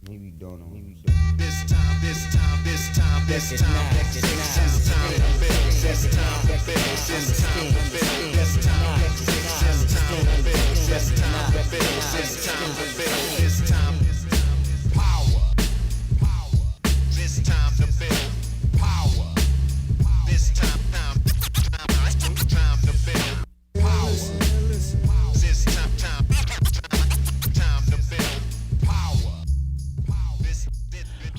Maybe don't know. Maybe This time, this time, this time, this time, this time to build, this time to build, this time to build, this time, this time to build, this time to build, this time to build, this time. Power, this time to build, power, this time to build, power, this time to build, power.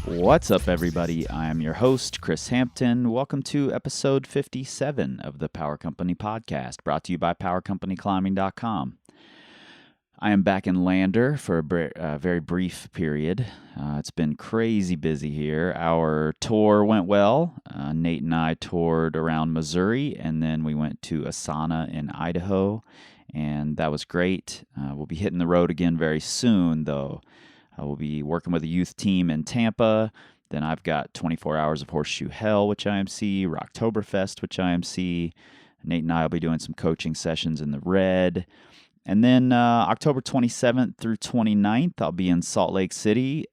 What's up, everybody? I am your host, Chris Hampton. Welcome to episode 57 of the Power Company Podcast, brought to you by PowerCompanyClimbing.com. I am back in Lander for a very brief period. It's been crazy busy here. Our tour went well. Nate and I toured around Missouri, and then we went to Asana in Idaho, and that was great. We'll be hitting the road again very soon, though. We'll be working with a youth team in Tampa. Then I've got 24 Hours of Horseshoe Hell, which I MC, Rocktoberfest, which I MC. Nate and I will be doing some coaching sessions in the Red. And then October 27th through 29th, I'll be in Salt Lake City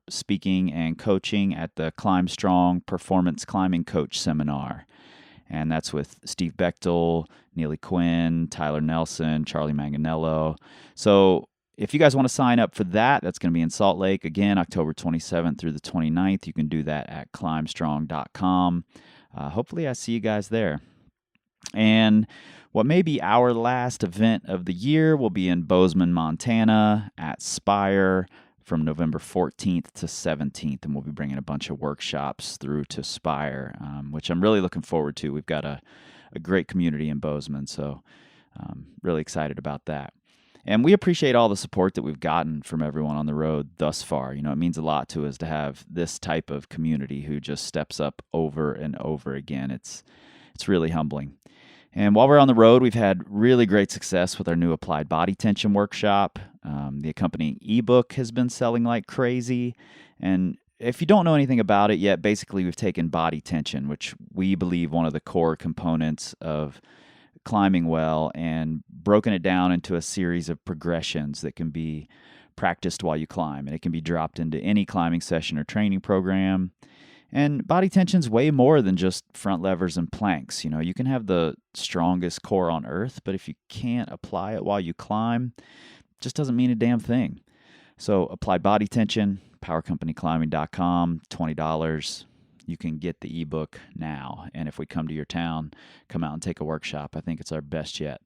speaking and coaching at the Climb Strong Performance Climbing Coach Seminar. And that's with Steve Bechtel, Neely Quinn, Tyler Nelson, Charlie Manganello. So if you guys want to sign up for that, that's going to be in Salt Lake. Again, October 27th through the 29th. You can do that at climbstrong.com. Hopefully I see you guys there. And what may be our last event of the year will be in Bozeman, Montana at Spire from November 14th to 17th. And we'll be bringing a bunch of workshops through to Spire, which I'm really looking forward to. We've got a great community in Bozeman, so really excited about that. And we appreciate all the support that we've gotten from everyone on the road thus far. You know, it means a lot to us to have this type of community who just steps up over and over again. It's really humbling. And while we're on the road, we've had really great success with our new applied body tension workshop. The accompanying ebook has been selling like crazy. And if you don't know anything about it yet, basically we've taken body tension, which we believe one of the core components of climbing well, and broken it down into a series of progressions that can be practiced while you climb. And it can be dropped into any climbing session or training program. And body tension's way more than just front levers and planks. You know, you can have the strongest core on earth, but if you can't apply it while you climb, it just doesn't mean a damn thing. So applied body tension, PowerCompanyClimbing.com, $20. You can get the ebook now. And if we come to your town, come out and take a workshop. I think it's our best yet.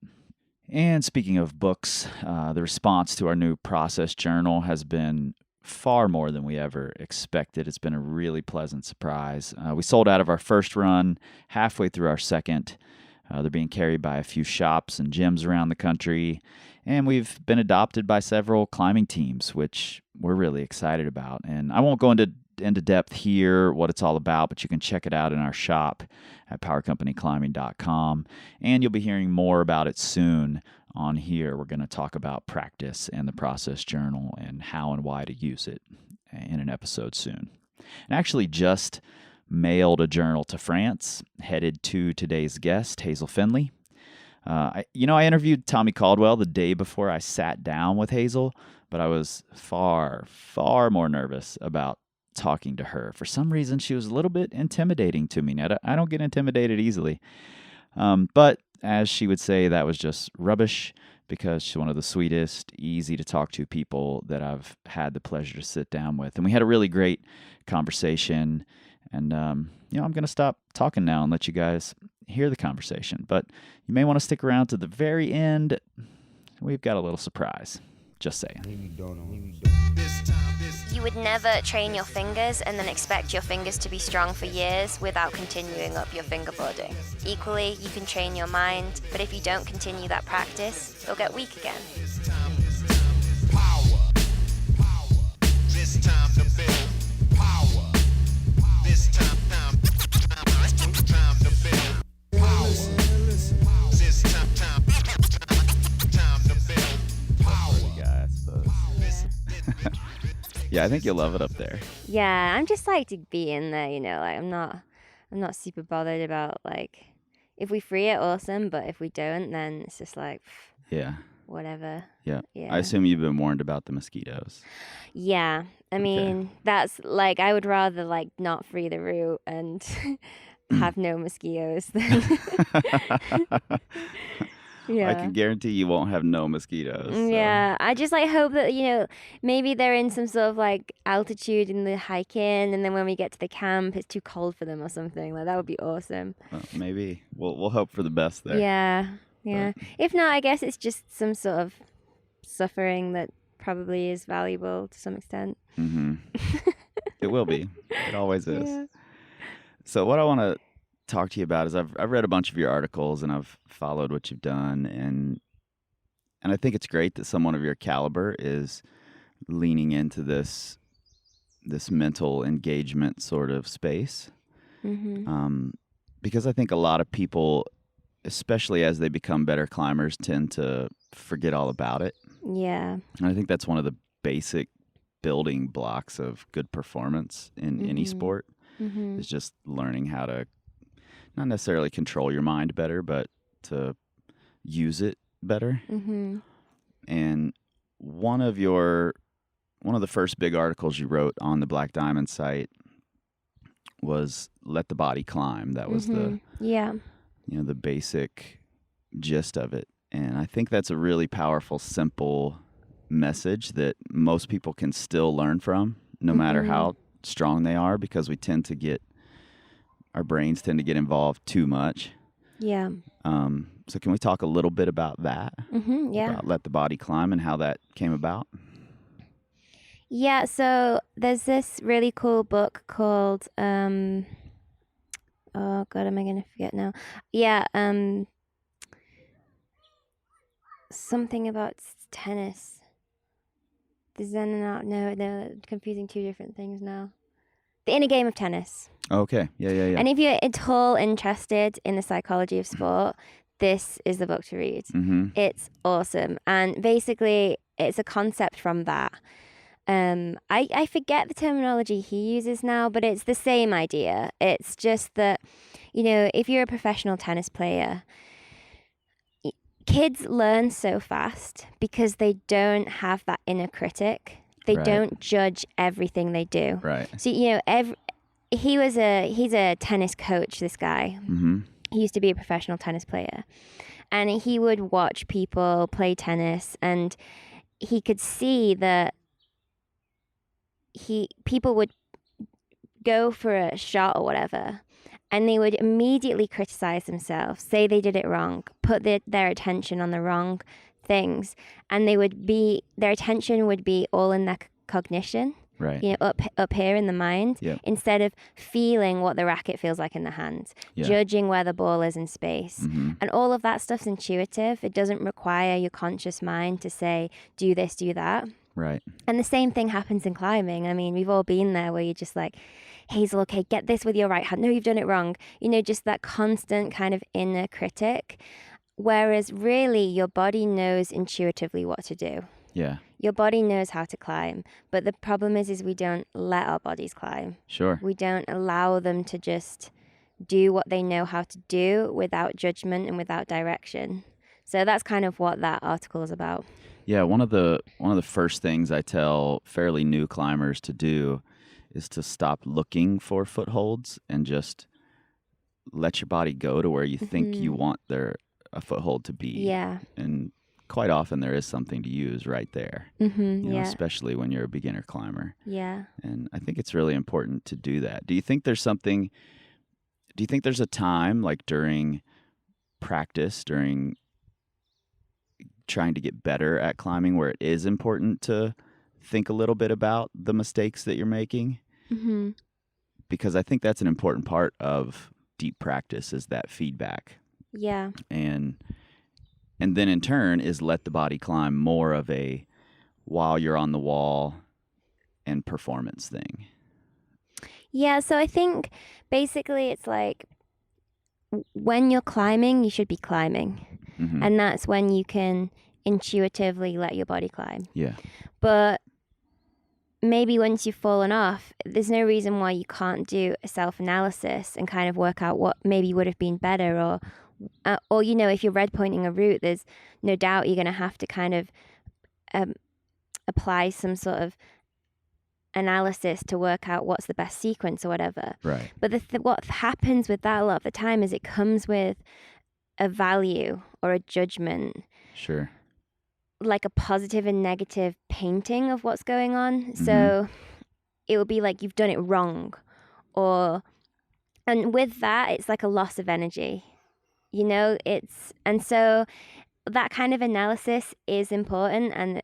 And speaking of books, the response to our new process journal has been far more than we ever expected. It's been a really pleasant surprise. We sold out of our first run halfway through our second. They're being carried by a few shops and gyms around the country. And we've been adopted by several climbing teams, which we're really excited about. And I won't go into depth here what it's all about, but you can check it out in our shop at PowerCompanyClimbing.com. And you'll be hearing more about it soon on here. We're going to talk about practice and the process journal and how and why to use it in an episode soon. And actually just mailed a journal to France, headed to today's guest, Hazel Findlay. I interviewed Tommy Caldwell the day before I sat down with Hazel, but I was far, far more nervous about talking to her. For some reason, she was a little bit intimidating to me. Now, I don't get intimidated easily. But as she would say, that was just rubbish, because she's one of the sweetest, easy to talk to people that I've had the pleasure to sit down with. And we had a really great conversation. And, I'm going to stop talking now and let you guys hear the conversation. But you may want to stick around to the very end. We've got a little surprise. Just saying. Maybe don't know. Maybe You would never train your fingers and then expect your fingers to be strong for years without continuing up your fingerboarding. Equally, you can train your mind, but if you don't continue that practice, you'll get weak again. Power. This time to build. Power. This time to build. Power. This time to build. Power. Yeah, I suppose. Yeah, I think you'll love it up there. Yeah, I'm just like to be in there, like I'm not super bothered about like if we free it, awesome, but if we don't, then it's just like Yeah. whatever. Yeah. Yeah. I assume you've been warned about the mosquitoes. Yeah. I mean, that's like, I would rather like not free the route and have no mosquitoes than. Yeah. I can guarantee you won't have no mosquitoes. So. Yeah, I just like hope that, maybe they're in some sort of like altitude in the hike-in, and then when we get to the camp, it's too cold for them or something. Like that would be awesome. Maybe we'll hope for the best there. Yeah. If not, I guess it's just some sort of suffering that probably is valuable to some extent. Mm-hmm. It will be. It always is. Yeah. So what I want to talk to you about is I've read a bunch of your articles and I've followed what you've done, and I think it's great that someone of your caliber is leaning into this mental engagement sort of space. Mm-hmm. Because I think a lot of people, especially as they become better climbers, tend to forget all about it. Yeah. And I think that's one of the basic building blocks of good performance in any sport is just learning how to not necessarily control your mind better, but to use it better. Mm-hmm. And one of the first big articles you wrote on the Black Diamond site was "Let the Body Climb." That was the the basic gist of it. And I think that's a really powerful, simple message that most people can still learn from, no matter how strong they are, because our brains tend to get involved too much. Yeah. So can we talk a little bit about that? Mm-hmm. Yeah. About Let the Body Climb and how that came about? Yeah, so there's this really cool book called oh god, am I gonna forget now? Yeah, something about tennis. The Zen and Art. No, confusing two different things now. The Inner Game of Tennis. Okay. Yeah. And if you're at all interested in the psychology of sport, this is the book to read. Mm-hmm. It's awesome. And basically, it's a concept from that. I forget the terminology he uses now, but it's the same idea. It's just that, if you're a professional tennis player, kids learn so fast because they don't have that inner critic. They don't judge everything they do. Right. So, he's a tennis coach, this guy. Mm-hmm. He used to be a professional tennis player. And he would watch people play tennis, and he could see that people would go for a shot or whatever, and they would immediately criticize themselves, say they did it wrong, put their attention on the wrong things, and their attention would be all in their cognition, right? Up here in the mind, instead of feeling what the racket feels like in the hand, judging where the ball is in space, and all of that stuff's intuitive. It doesn't require your conscious mind to say, do this, do that. Right. And the same thing happens in climbing. I mean, we've all been there where you're just like, Hazel, okay, get this with your right hand. No, you've done it wrong. Just that constant kind of inner critic. Whereas really your body knows intuitively what to do. Yeah. Your body knows how to climb. But the problem is we don't let our bodies climb. Sure. We don't allow them to just do what they know how to do without judgment and without direction. So that's kind of what that article is about. Yeah, one of the first things I tell fairly new climbers to do is to stop looking for footholds and just let your body go to where you think you want a foothold to be. Yeah. And quite often there is something to use right there. Especially when you're a beginner climber. Yeah. And I think it's really important to do that. Do you think there's a time, like during practice, during trying to get better at climbing, where it is important to think a little bit about the mistakes that you're making? Mm-hmm. Because I think that's an important part of deep practice, is that feedback. Yeah. And then in turn is Let the Body Climb more of a while you're on the wall and performance thing. Yeah, so I think basically it's like when you're climbing, you should be climbing. Mm-hmm. And that's when you can intuitively let your body climb. Yeah. But maybe once you've fallen off, there's no reason why you can't do a self-analysis and kind of work out what maybe would have been better or Or, you know, if you're red pointing a route, there's no doubt you're going to have to kind of apply some sort of analysis to work out what's the best sequence or whatever. Right. But what happens with that a lot of the time is it comes with a value or a judgment, Sure. like a positive and negative painting of what's going on. Mm-hmm. So it will be like you've done it wrong, and with that, it's like a loss of energy. You know, and so that kind of analysis is important and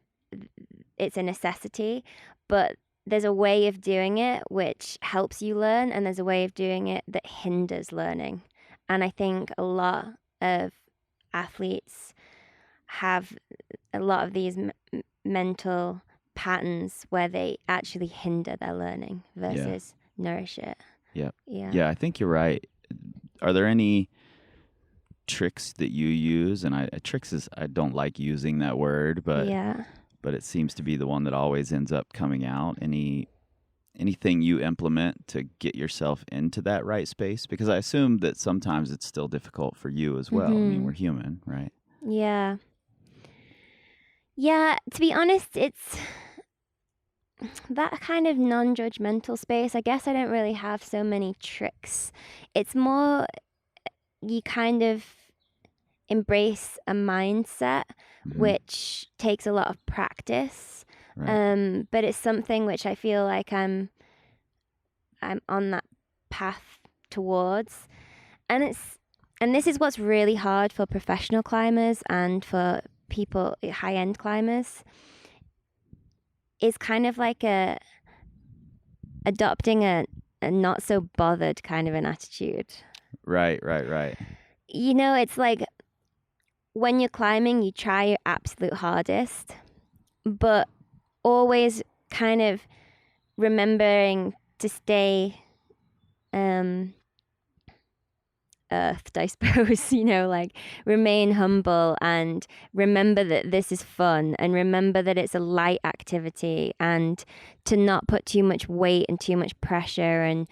it's a necessity, but there's a way of doing it which helps you learn, and there's a way of doing it that hinders learning. And I think a lot of athletes have a lot of these mental patterns where they actually hinder their learning versus nourish it. Yeah. Yeah. Yeah, I think you're right. Are there any tricks that you use? And I don't like using that word, but it seems to be the one that always ends up coming out. Anything you implement to get yourself into that right space? Because I assume that sometimes it's still difficult for you as well. I mean, we're human, right? Yeah. Yeah, to be honest, it's that kind of non-judgmental space. I guess I don't really have so many tricks. It's more you kind of embrace a mindset which takes a lot of practice. Right. But it's something which I feel like I'm on that path towards. And this is what's really hard for professional climbers and for people, high-end climbers, is kind of like adopting a not so bothered kind of an attitude. Right. You know, it's like when you're climbing, you try your absolute hardest, but always kind of remembering to stay earthed, I suppose, you know, like remain humble and remember that this is fun and remember that it's a light activity, and to not put too much weight and too much pressure and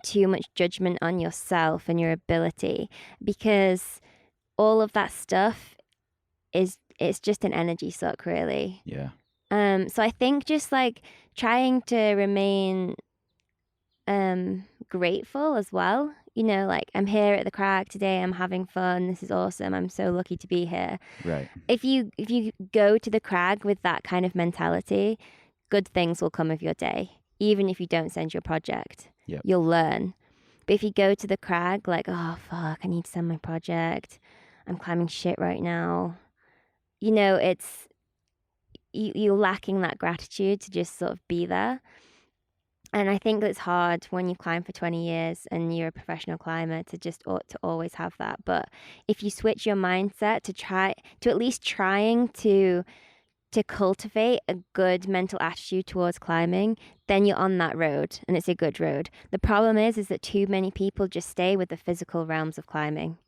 too much judgment on yourself and your ability, because all of that stuff it's just an energy suck, really. Yeah. So I think just like trying to remain grateful as well. You know, like I'm here at the crag today, I'm having fun, this is awesome, I'm so lucky to be here. Right. If you go to the crag with that kind of mentality, good things will come of your day. Even if you don't send your project, you'll learn. But if you go to the crag like, oh fuck, I need to send my project, I'm climbing shit right now, you know, it's you're lacking that gratitude to just sort of be there. And I think that's hard when you climb for 20 years and you're a professional climber to always have that. But if you switch your mindset to at least trying to cultivate a good mental attitude towards climbing, then you're on that road, and it's a good road. The problem is that too many people just stay with the physical realms of climbing.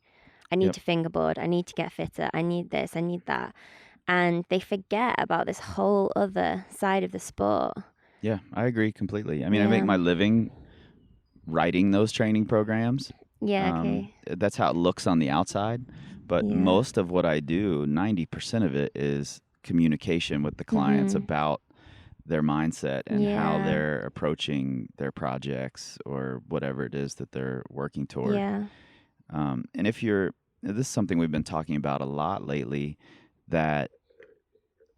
I need to fingerboard, I need to get fitter, I need this, I need that. And they forget about this whole other side of the sport. Yeah, I agree completely. I mean, I make my living writing those training programs. Yeah, okay. That's how it looks on the outside. But most of what I do, 90% of it is communication with the clients about their mindset and how they're approaching their projects or whatever it is that they're working toward. Yeah. And this is something we've been talking about a lot lately, that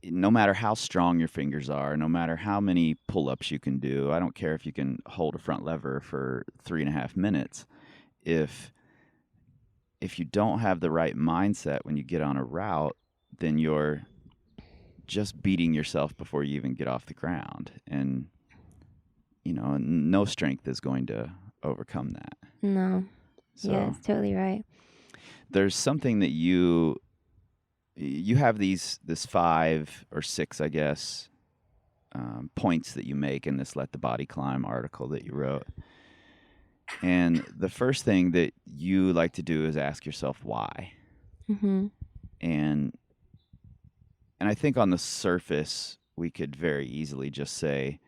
no matter how strong your fingers are, no matter how many pull-ups you can do, I don't care if you can hold a front lever for 3.5 minutes. If you don't have the right mindset when you get on a route, then you're just beating yourself before you even get off the ground. And, you know, no strength is going to overcome that. No. So yeah, it's totally right. There's something that you have this 5 or 6, I guess, points that you make in this Let the Body Climb article that you wrote. And the first thing that you like to do is ask yourself why. Mm-hmm. And I think on the surface, we could very easily just say,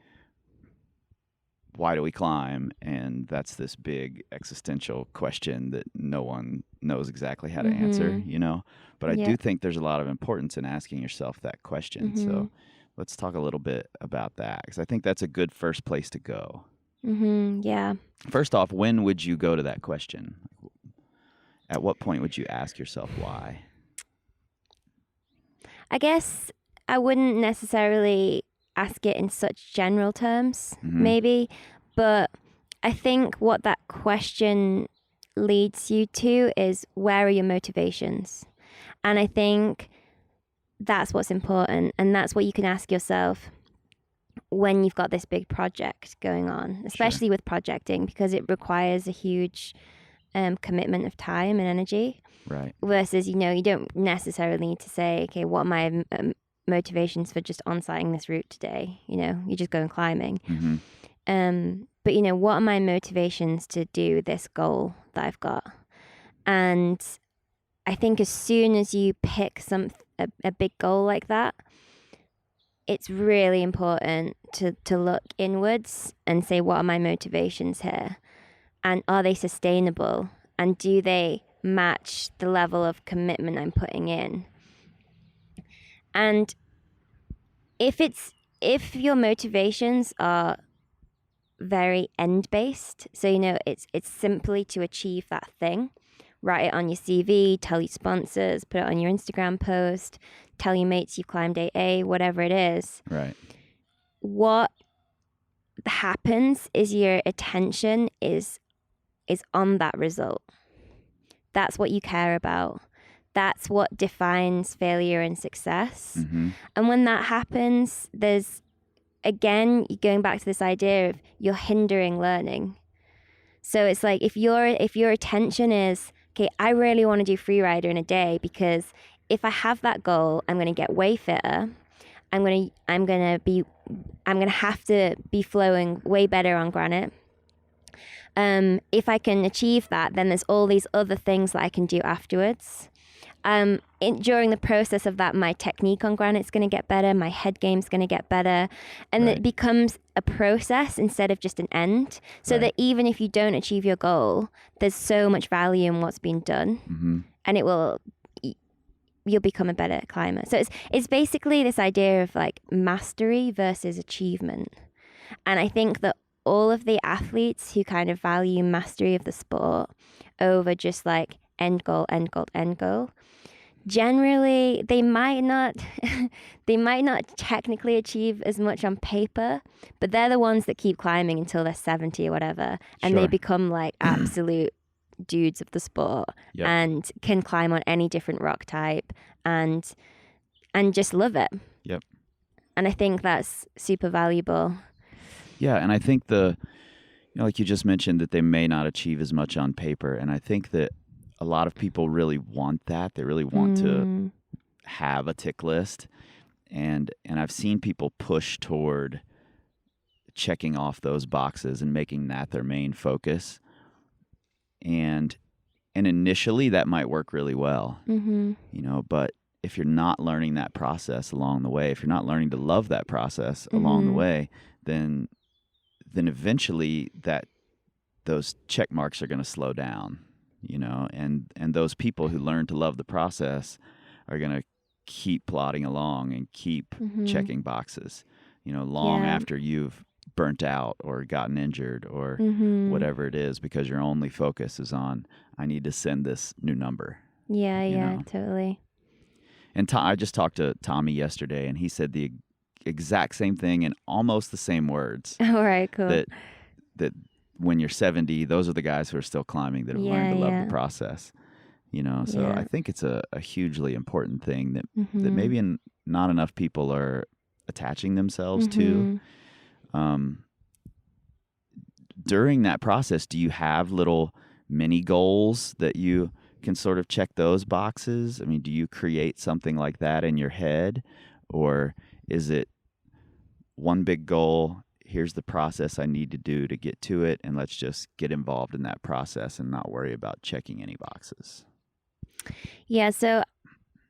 why do we climb? And that's this big existential question that no one knows exactly how to answer, you know? But I do think there's a lot of importance in asking yourself that question. So let's talk a little bit about that, because I think that's a good first place to go. Yeah. First off, when would you go to that question? At what point would you ask yourself why? I guess I wouldn't necessarily ask it in such general terms, maybe, but I think what that question leads you to is, where are your motivations? And I think that's what's important, and that's what you can ask yourself when you've got this big project going on, especially with projecting, because it requires a huge commitment of time and energy. Right. Versus, you don't necessarily need to say, okay, what are my motivations for just on-siting this route today? You're just going climbing. But, what are my motivations to do this goal that I've got? And I think as soon as you pick a big goal like that, it's really important to look inwards and say, what are my motivations here? And are they sustainable? And do they match the level of commitment I'm putting in? And if your motivations are very end-based, so it's simply to achieve that thing, write it on your CV, tell your sponsors, put it on your Instagram post, tell your mates you've climbed AA, whatever it is. Right. What happens is your attention is on that result. That's what you care about. That's what defines failure and success. And when that happens, there's, again, going back to this idea of you're hindering learning. So it's like, if your attention is, okay, I really want to do freerider in a day, because if I have that goal, I'm going to get way fitter. I'm going to have to be flowing way better on granite. If I can achieve that, then there's all these other things that I can do afterwards. During the process of that, my technique on granite's going to get better, my head game's going to get better, and it becomes a process instead of just an end, so that even if you don't achieve your goal, there's so much value in what's been done, and you'll become a better climber. So it's basically this idea of like mastery versus achievement. And I think that all of the athletes who kind of value mastery of the sport over just like end goal, generally they might not technically achieve as much on paper, but they're the ones that keep climbing until they're 70 or whatever, and they become like absolute dudes of the sport, and can climb on any different rock type and just love it. And I think that's super valuable. Yeah, and I think like you just mentioned, that they may not achieve as much on paper, and I think that a lot of people really want that. They really want to have a tick list, and I've seen people push toward checking off those boxes and making that their main focus. And initially that might work really well, but if you're not learning that process along the way, if you're not learning to love that process along the way, then eventually those check marks are going to slow down, and those people who learn to love the process are going to keep plodding along and keep checking boxes, long after you've burnt out or gotten injured or whatever it is, because your only focus is on, I need to send this new number. Yeah, totally. And I just talked to Tommy yesterday, and he said the exact same thing in almost the same words. All right, cool. That when you're 70, those are the guys who are still climbing that have learned to love the process. So I think it's a hugely important thing that maybe not enough people are attaching themselves to. During that process, do you have little mini goals that you can sort of check those boxes? I mean, do you create something like that in your head, or is it one big goal? Here's the process I need to do to get to it, and let's just get involved in that process and not worry about checking any boxes. Yeah, so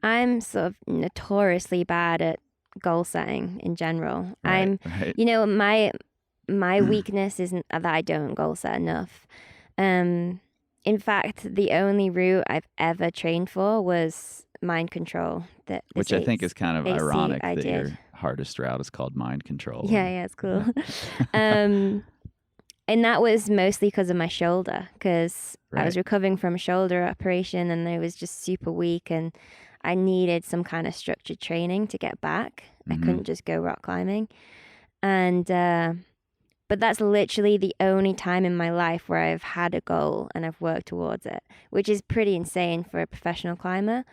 I'm sort of notoriously bad at goal setting in general. Right. my weakness isn't that I don't goal set enough. In fact, the only route I've ever trained for was mind control. Which I think is kind of AC ironic I that did. your hardest route is called mind control. Yeah, it's cool. And that was mostly because of my shoulder, because I was recovering from a shoulder operation and I was just super weak and I needed some kind of structured training to get back. I couldn't just go rock climbing. And, but that's literally the only time in my life where I've had a goal and I've worked towards it, which is pretty insane for a professional climber.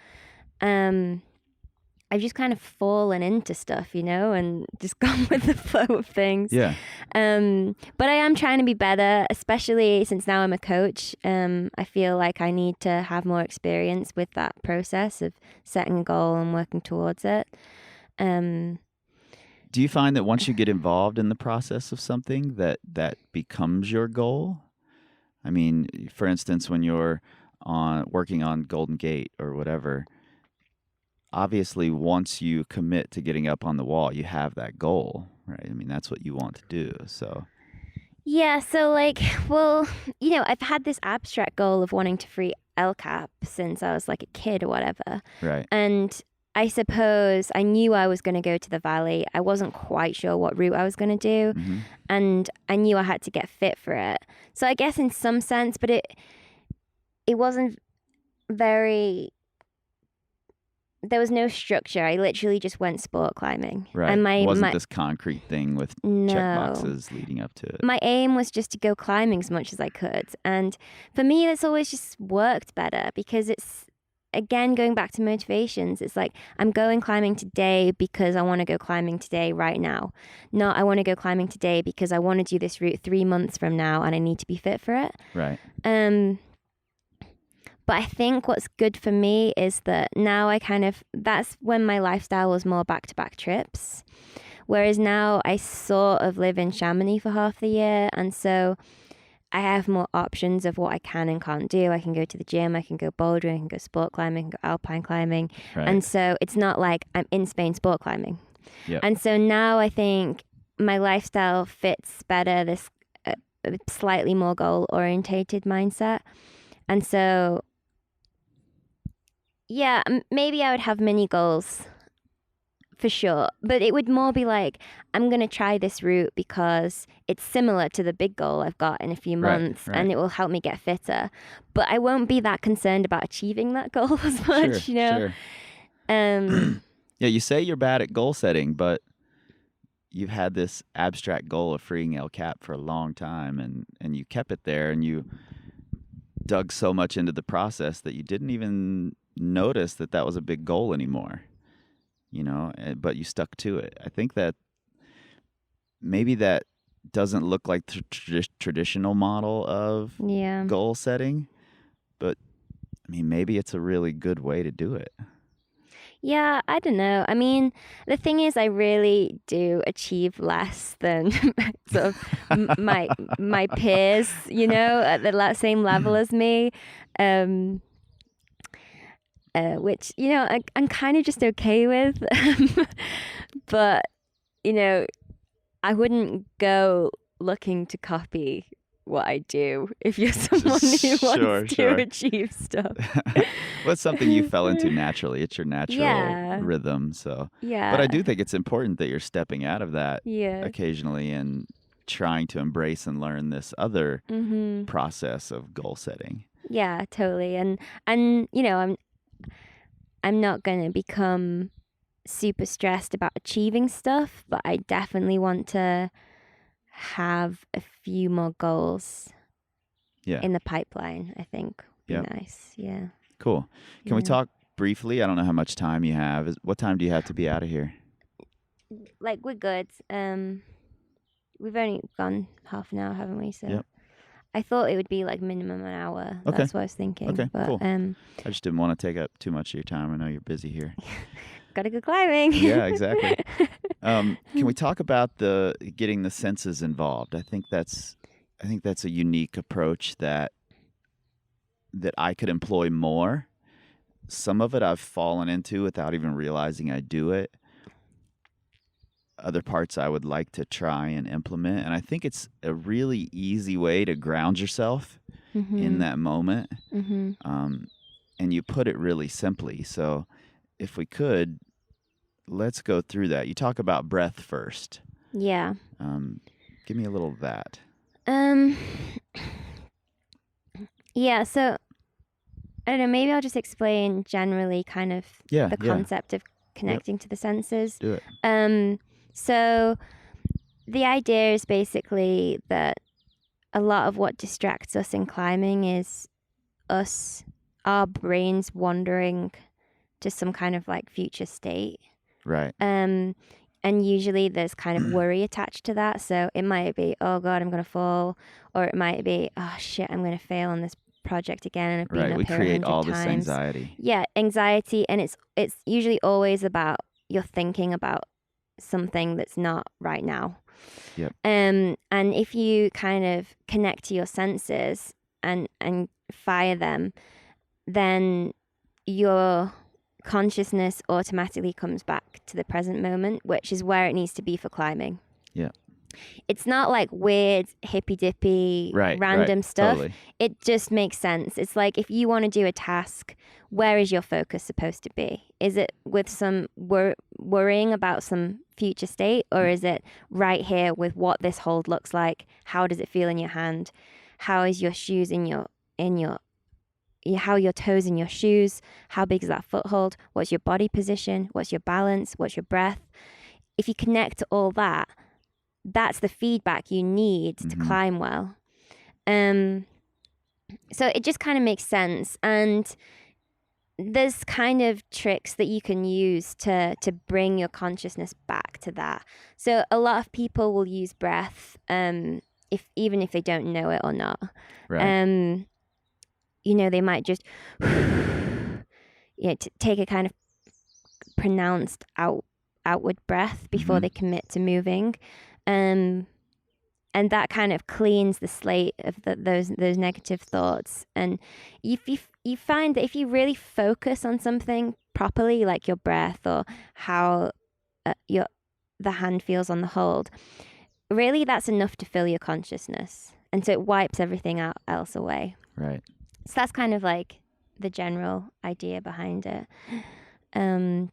I've just kind of fallen into stuff, and just gone with the flow of things. Yeah. But I am trying to be better, especially since now I'm a coach. I feel like I need to have more experience with that process of setting a goal and working towards it. Do you find that once you get involved in the process of something that becomes your goal? I mean, for instance, when you're working on Golden Gate or whatever, obviously, once you commit to getting up on the wall, you have that goal, right? I mean, that's what you want to do. So, yeah. So, I've had this abstract goal of wanting to free LCAP since I was like a kid or whatever. Right. And I suppose I knew I was going to go to the valley. I wasn't quite sure what route I was going to do, and I knew I had to get fit for it. So I guess in some sense, but it wasn't very. There was no structure. I literally just went sport climbing. Right. And it wasn't this concrete thing with checkboxes leading up to it. My aim was just to go climbing as much as I could. And for me, that's always just worked better because it's, again, going back to motivations, it's like I'm going climbing today because I want to go climbing today right now. Not I want to go climbing today because I want to do this route 3 months from now and I need to be fit for it. Right. But I think what's good for me is that now that's when my lifestyle was more back-to-back trips. Whereas now I sort of live in Chamonix for half the year. And so I have more options of what I can and can't do. I can go to the gym, I can go bouldering, I can go sport climbing, I can go alpine climbing. Right. And so it's not like I'm in Spain sport climbing. Yep. And so now I think my lifestyle fits better this slightly more goal-orientated mindset. And so... yeah, maybe I would have mini goals for sure, but it would more be like, I'm going to try this route because it's similar to the big goal I've got in a few months and it will help me get fitter. But I won't be that concerned about achieving that goal as much, Sure. Yeah, you say you're bad at goal setting, but you've had this abstract goal of freeing El Cap for a long time and you kept it there and you dug so much into the process that you didn't even notice that was a big goal anymore, but you stuck to it. I think that maybe that doesn't look like the traditional model of goal setting, but I mean, maybe it's a really good way to do it. Yeah, I don't know. I mean, the thing is, I really do achieve less than sort of my peers, at the same level as me. Which, I'm kind of just okay with. But, I wouldn't go looking to copy what I do if you're someone who wants to achieve stuff. Well, it's something you fell into naturally. It's your natural rhythm. So, but I do think it's important that you're stepping out of that occasionally and trying to embrace and learn this other process of goal setting. Yeah, totally. And I'm not going to become super stressed about achieving stuff, but I definitely want to have a few more goals in the pipeline, I think. Be nice. Yeah. Cool. Can we talk briefly? I don't know how much time you have. What time do you have to be out of here? Like, we're good. We've only gone half an hour, haven't we? So I thought it would be like minimum an hour. Okay. That's what I was thinking. Okay, but, cool. I just didn't want to take up too much of your time. I know you're busy here. Gotta go climbing. Yeah, exactly. Can we talk about getting the senses involved? I think that's a unique approach that I could employ more. Some of it I've fallen into without even realizing I do it. other parts I would like to try and implement. And I think it's a really easy way to ground yourself in that moment. And you put it really simply. So if we could, let's go through that. You talk about breath first. Yeah. Give me a little of that. Yeah, so I don't know, maybe I'll just explain generally kind of the concept of connecting to the senses. Do it. So the idea is basically that a lot of what distracts us in climbing is our brains wandering to some kind of like future state. Right. And usually there's kind of worry attached to that. So it might be, oh God, I'm going to fall. Or it might be, oh shit, I'm going to fail on this project again. And I've been up We here create 100 all times. this anxiety. Yeah, anxiety. And it's usually always about you're thinking about something that's not right now. Yep. And if you kind of connect to your senses and fire them, then your consciousness automatically comes back to the present moment, which is where it needs to be for climbing. Yeah. It's not like weird, hippy-dippy, random stuff. Totally. It just makes sense. It's like if you want to do a task, where is your focus supposed to be? Is it with some worrying about some future state, or is it right here with what this hold looks like? How does it feel in your hand? How is your shoes how your toes in your shoes? How big is that foothold? What's your body position? What's your balance? What's your breath? If you connect to all that, that's the feedback you need to climb well. So it just kind of makes sense. And there's kind of tricks that you can use to bring your consciousness back to that. So a lot of people will use breath, even if they don't know it or not. Right. They might just take a kind of pronounced outward breath before they commit to moving. And that kind of cleans the slate of those negative thoughts. And if you find that if you really focus on something properly, like your breath or how the hand feels on the hold, really that's enough to fill your consciousness. And so it wipes everything else away. Right. So that's kind of like the general idea behind it. But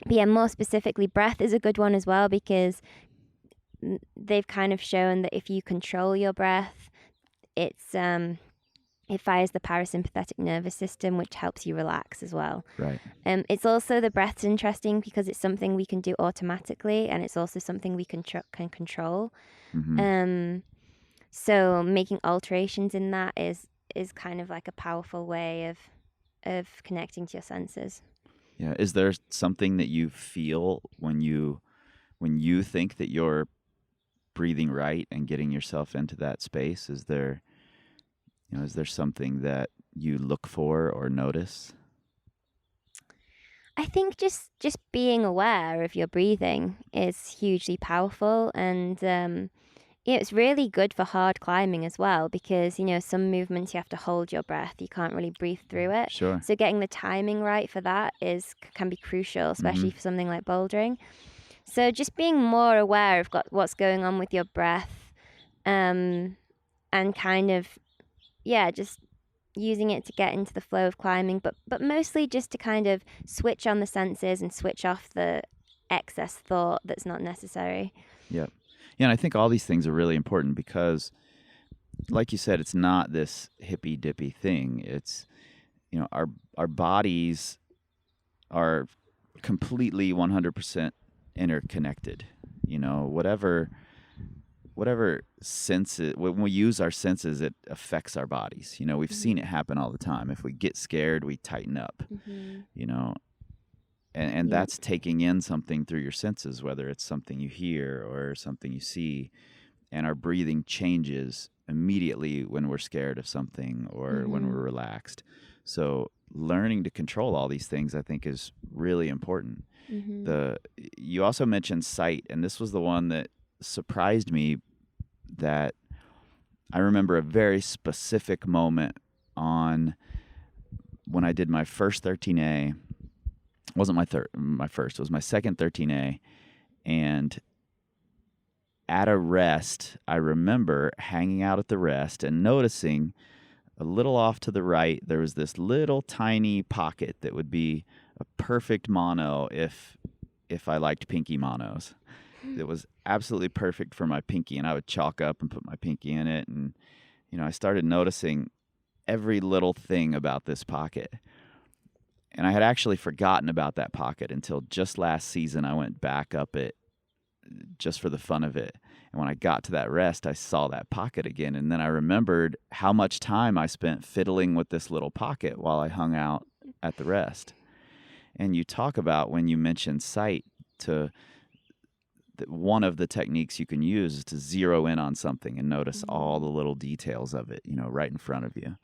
yeah, more specifically, breath is a good one as well, because they've kind of shown that if you control your breath, it fires the parasympathetic nervous system, which helps you relax as well. Right. It's also, the breath's interesting because it's something we can do automatically, and it's also something we can control. So making alterations in that is kind of like a powerful way of connecting to your senses. Yeah. Is there something that you feel when you think that you're breathing right and getting yourself into that space? Is there something that you look for or notice? I think just being aware of your breathing is hugely powerful, and it's really good for hard climbing as well, because some movements you have to hold your breath, you can't really breathe through it. Sure. So getting the timing right for that can be crucial, especially for something like bouldering. So just being more aware of what's going on with your breath, and kind of just using it to get into the flow of climbing, but mostly just to kind of switch on the senses and switch off the excess thought that's not necessary. Yep. Yeah, and I think all these things are really important because, like you said, it's not this hippy dippy thing. It's, our bodies are completely 100% interconnected. Whatever senses, when we use our senses, it affects our bodies. We've seen it happen all the time. If we get scared, we tighten up. And that's taking in something through your senses, whether it's something you hear or something you see. And our breathing changes immediately when we're scared of something or when we're relaxed. So learning to control all these things, I think, is really important. You also mentioned sight, and this was the one that surprised me, that I remember a very specific moment when I did my first 13A. It wasn't my first, it was my second 13A, and at a rest, I remember hanging out at the rest and noticing a little off to the right, there was this little tiny pocket that would be a perfect mono if I liked pinky monos. It was absolutely perfect for my pinky, and I would chalk up and put my pinky in it. And, I started noticing every little thing about this pocket. And I had actually forgotten about that pocket until just last season. I went back up it just for the fun of it. And when I got to that rest, I saw that pocket again. And then I remembered how much time I spent fiddling with this little pocket while I hung out at the rest. And you talk about, when you mention sight, one of the techniques you can use is to zero in on something and notice all the little details of it, right in front of you.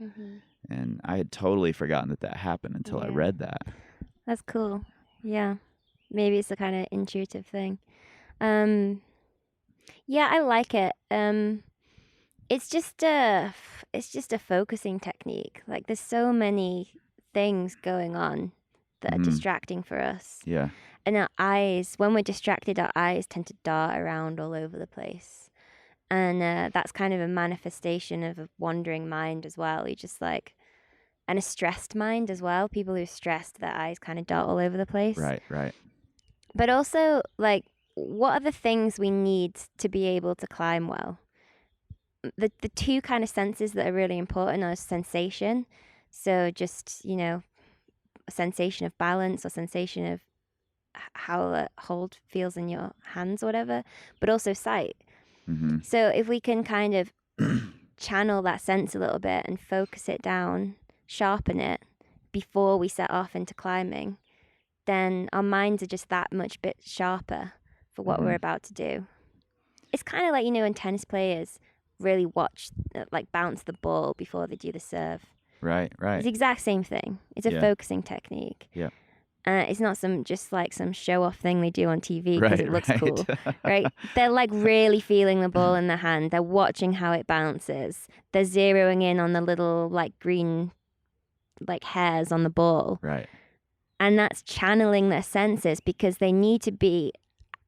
And I had totally forgotten that happened until I read that. That's cool. Yeah. Maybe it's a kind of intuitive thing. Yeah, I like it. It's just a focusing technique. Like, there's so many things going on that are distracting for us. Yeah. And our eyes, when we're distracted, our eyes tend to dart around all over the place. And that's kind of a manifestation of a wandering mind as well. You just and a stressed mind as well. People who are stressed, their eyes kind of dart all over the place. Right. But also, what are the things we need to be able to climb well? The two kind of senses that are really important are sensation. So just, a sensation of balance or sensation of how a hold feels in your hands or whatever, but also sight. So if we can kind of channel that sense a little bit and focus it down, sharpen it before we set off into climbing, then our minds are just that much bit sharper for what we're about to do. It's kind of like, when tennis players really watch, bounce the ball before they do the serve. Right. It's the exact same thing. It's a focusing technique. Yeah. It's not some show-off thing they do on TV because it looks cool, right? They're really feeling the ball in their hand. They're watching how it bounces. They're zeroing in on the little green hairs on the ball. Right. And that's channeling their senses because they need to be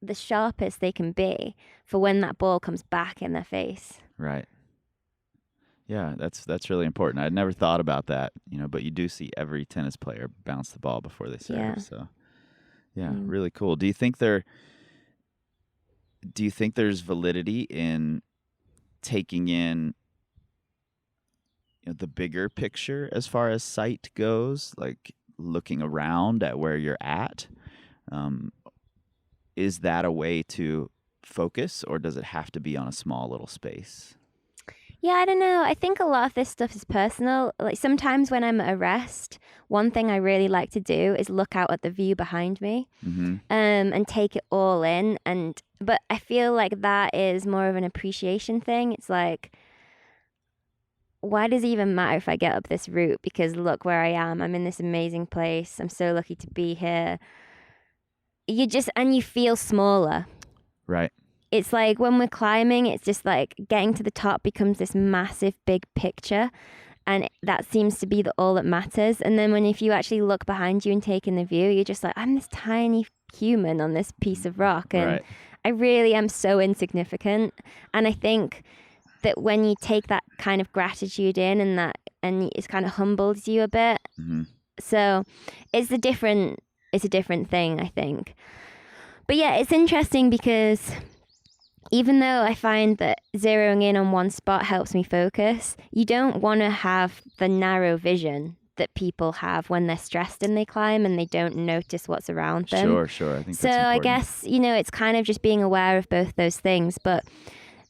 the sharpest they can be for when that ball comes back in their face. Right. Yeah, that's really important. I'd never thought about that, but you do see every tennis player bounce the ball before they serve. Yeah. So, really cool. Do you think there's validity in taking in the bigger picture as far as sight goes, like looking around at where you're at? Is that a way to focus, or does it have to be on a small little space? Yeah, I don't know. I think a lot of this stuff is personal. Sometimes when I'm at a rest, one thing I really like to do is look out at the view behind me, and take it all in. But I feel like that is more of an appreciation thing. It's why does it even matter if I get up this route? Because look where I am. I'm in this amazing place. I'm so lucky to be here. You feel smaller. Right. It's when we're climbing, it's just getting to the top becomes this massive big picture, and that seems to be all that matters. And then if you actually look behind you and take in the view, you're just I'm this tiny human on this piece of rock, and I really am so insignificant. And I think that when you take that kind of gratitude in, and it's kind of humbles you a bit. So it's a different thing, I think. But yeah, it's interesting because even though I find that zeroing in on one spot helps me focus, you don't want to have the narrow vision that people have when they're stressed and they climb and they don't notice what's around them. Sure. I think so. That's important. I guess, it's kind of just being aware of both those things. But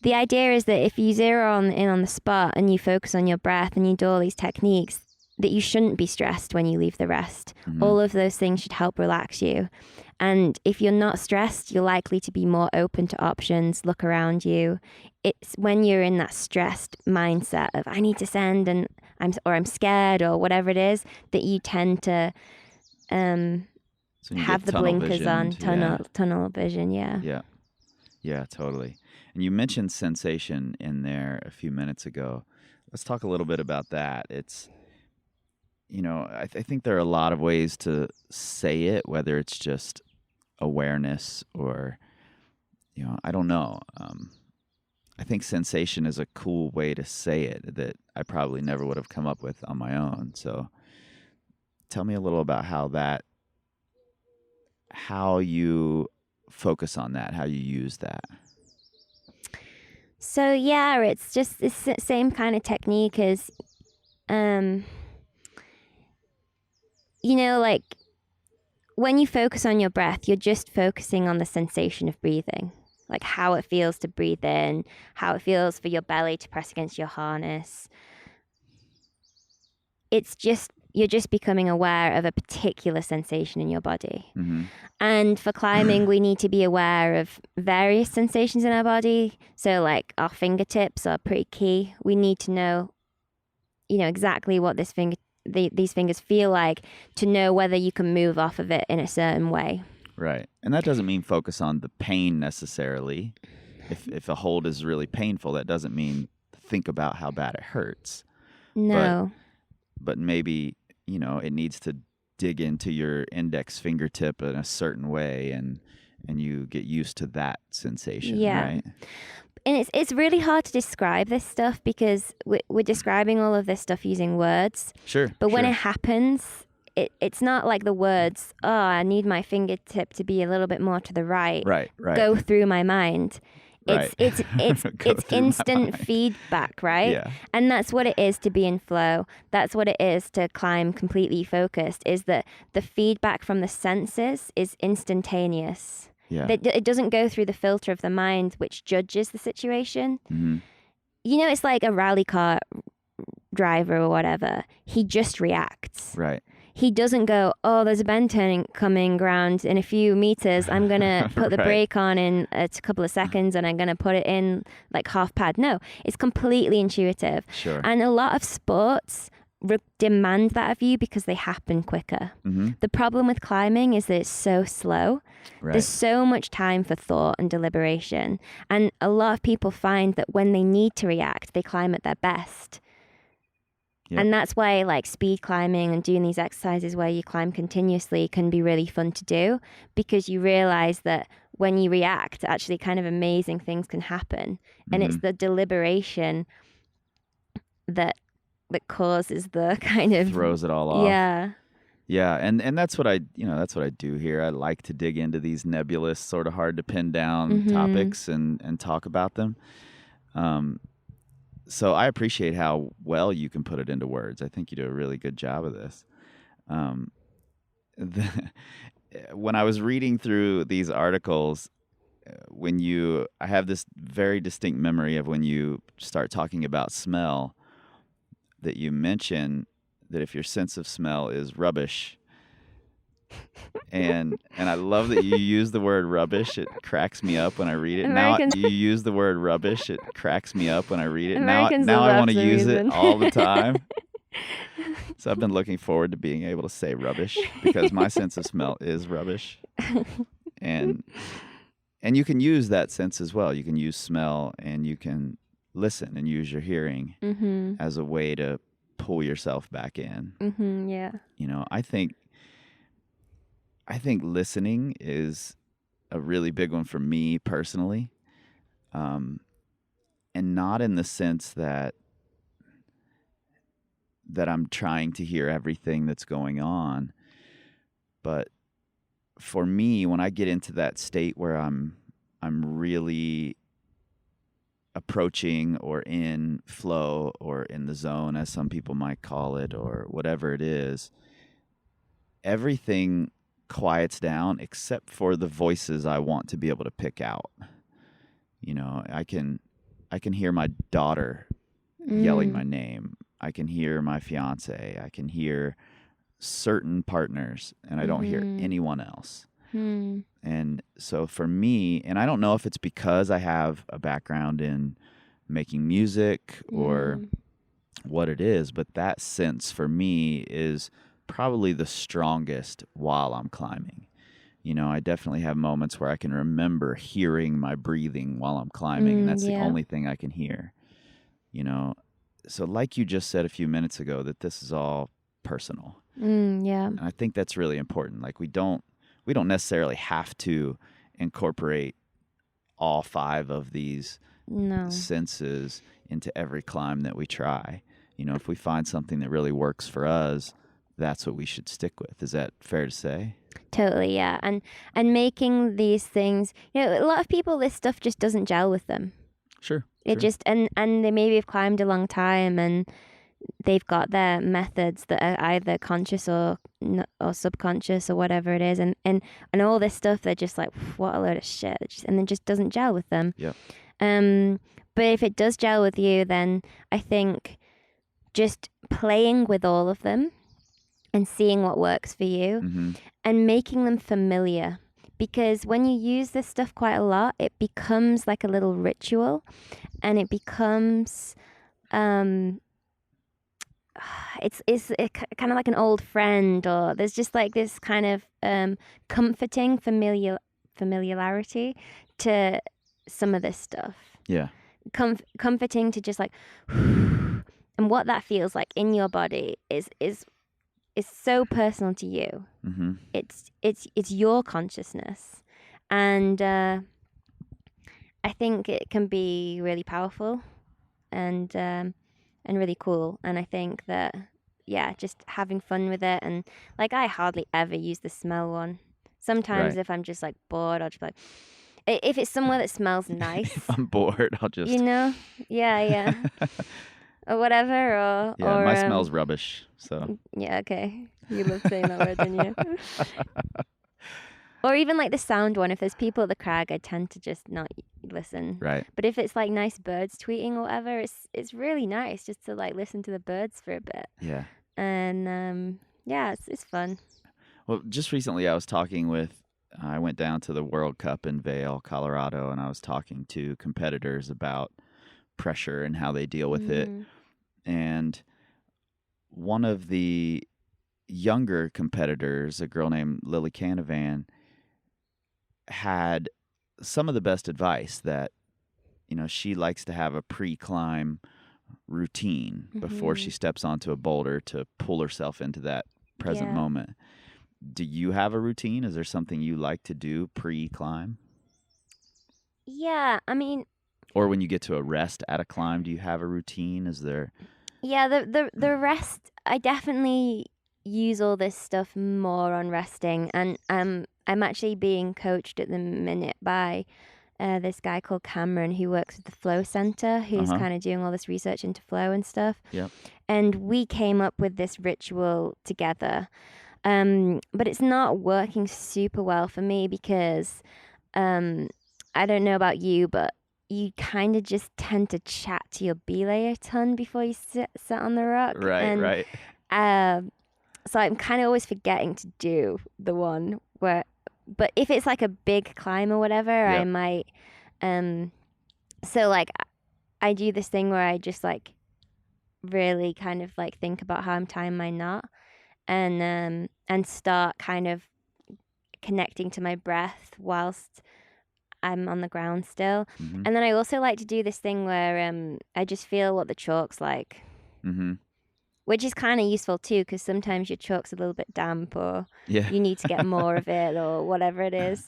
the idea is that if you zero in on the spot and you focus on your breath and you do all these techniques, that you shouldn't be stressed when you leave the rest. All of those things should help relax you. And if you're not stressed, you're likely to be more open to options, look around you. It's when you're in that stressed mindset of I need to send and I'm scared or whatever it is, that you tend to have the blinkers on, tunnel vision, Yeah, totally. And you mentioned sensation in there a few minutes ago. Let's talk a little bit about that. It's I think there are a lot of ways to say it, whether it's just awareness or, I don't know. think sensation is a cool way to say it that I probably never would have come up with on my own. So tell me a little about how you focus on that, how you use that. So yeah, it's just the same kind of technique as, like when you focus on your breath, you're just focusing on the sensation of breathing, like how it feels to breathe in, how it feels for your belly to press against your harness. You're just becoming aware of a particular sensation in your body. Mm-hmm. And for climbing, we need to be aware of various sensations in our body. So like our fingertips are pretty key. We need to know, exactly what these fingers feel like to know whether you can move off of it in a certain way. Right. And that doesn't mean focus on the pain necessarily. If a hold is really painful, that doesn't mean think about how bad it hurts. No. But maybe, it needs to dig into your index fingertip in a certain way and you get used to that sensation, right? And it's really hard to describe this stuff because we're describing all of this stuff using words. Sure. But when it happens, it's not like the words, oh, I need my fingertip to be a little bit more to the right. Right. Go through my mind. Right. It's instant feedback, right? Yeah. And that's what it is to be in flow. That's what it is to climb completely focused, is that the feedback from the senses is instantaneous. Yeah. It doesn't go through the filter of the mind, which judges the situation. Mm-hmm. It's like a rally car driver or whatever. He just reacts. Right. He doesn't go, oh, there's a bend turning coming around in a few meters. I'm going to put the Right. brake on in a couple of seconds and I'm going to put it in like half pad. No, it's completely intuitive. Sure. And a lot of sports demand that of you because they happen quicker. Mm-hmm. The problem with climbing is that it's so slow. Right. There's so much time for thought and deliberation. And a lot of people find that when they need to react, they climb at their best. Yep. And that's why like speed climbing and doing these exercises where you climb continuously can be really fun to do, because you realize that when you react, actually kind of amazing things can happen. And it's the deliberation that causes the kind of throws it all off. Yeah. Yeah, and that's what I do here. I like to dig into these nebulous, sort of hard to pin down topics and talk about them. So I appreciate how well you can put it into words. I think you do a really good job of this. When I was reading through these articles, I have this very distinct memory of when you start talking about smell, that you mention that if your sense of smell is rubbish, and I love that you use the word rubbish. It cracks me up when I read it. Americans- Now you use the word rubbish. It cracks me up when I read it. Americans Now I love want to the use reason. it all the time. So I've been looking forward to being able to say rubbish, because my sense of smell is rubbish. And you can use that sense as well. You can use smell, and you can listen and use your hearing as a way to pull yourself back in. Yeah. I think listening is a really big one for me personally, and not in the sense that I'm trying to hear everything that's going on, but for me, when I get into that state where I'm really approaching or in flow or in the zone, as some people might call it, or whatever it is, everything quiets down except for the voices I want to be able to pick out. I can hear my daughter yelling my name. I can hear my fiance. I can hear certain partners, and I don't hear anyone else. And so for me, and I don't know if it's because I have a background in making music or what it is, but that sense for me is probably the strongest while I'm climbing. I definitely have moments where I can remember hearing my breathing while I'm climbing, and that's the only thing I can hear. So like you just said a few minutes ago, that this is all personal. Yeah. And I think that's really important. Like we don't necessarily have to incorporate all 5 of these No. senses into every climb that we try. You know, if we find something that really works for us, that's what we should stick with. Is that fair to say? Totally, yeah. And making these things, you know, a lot of people, this stuff just doesn't gel with them. Sure. It just, and they maybe have climbed a long time and they've got their methods that are either conscious or subconscious or whatever it is. And all this stuff, they're just like, what a load of shit. And it just doesn't gel with them. Yep. But if it does gel with you, then I think just playing with all of them and seeing what works for you Mm-hmm. and making them familiar. Because when you use this stuff quite a lot, it becomes like a little ritual, and it becomes, it's kind of like an old friend, or there's just like this kind of comforting familiarity to some of this stuff. Yeah. Comforting to just like, and what that feels like in your body is so personal to you. Mm-hmm. It's your consciousness, and I think it can be really powerful and really cool. And I think that just having fun with it, and like I hardly ever use the smell one. Sometimes Right. if I'm just like bored, I'll just be like, if it's somewhere that smells nice, If I'm bored, I'll just you know, yeah. Or whatever, or my smell's rubbish. So yeah, okay. You love saying that word, don't you? Or even like the sound one. If there's people at the crag, I tend to just not listen. right. But if it's like nice birds tweeting or whatever, it's really nice just to like listen to the birds for a bit. Yeah. And it's fun. Well, just recently I went down to the World Cup in Vail, Colorado, and I was talking to competitors about pressure and how they deal with it. And one of the younger competitors, a girl named Lily Canavan, had some of the best advice that, you know, she likes to have a pre-climb routine before she steps onto a boulder to pull herself into that present Yeah. moment. Do you have a routine? Is there something you like to do pre-climb? Yeah, I mean, Or when you get to a rest at a climb, do you have a routine? Is there... yeah, the rest, I definitely use all this stuff more on resting, and I'm actually being coached at the minute by this guy called Cameron, who works at the Flow Center, who's kind of doing all this research into flow and stuff. Yep. And we came up with this ritual together, but it's not working super well for me because I don't know about you, but you kind of just tend to chat to your belay a ton before you sit on the rock. Right. So I'm kind of always forgetting to do the one where, but if it's like a big climb or whatever, I might, so like I do this thing where I just like really kind of like think about how I'm tying my knot and start kind of connecting to my breath whilst I'm on the ground still. Mm-hmm. And then I also like to do this thing where I just feel what the chalk's like. Mm-hmm. Which is kind of useful too, because sometimes your chalk's a little bit damp, or you need to get more of it, or whatever it is.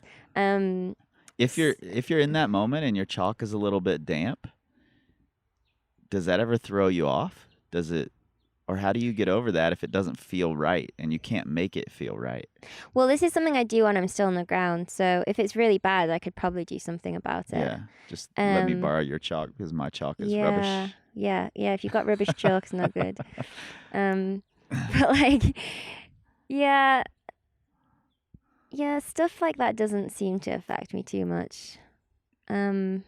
If you're in that moment and your chalk is a little bit damp, does that ever throw you off? Does it, or how do you get over that if it doesn't feel right and you can't make it feel right? Well, this is something I do when I'm still on the ground. So if it's really bad, I could probably do something about it. Yeah, just let me borrow your chalk because my chalk is rubbish. Yeah. If you've got rubbish chalk, it's not good. But like, yeah, stuff like that doesn't seem to affect me too much. But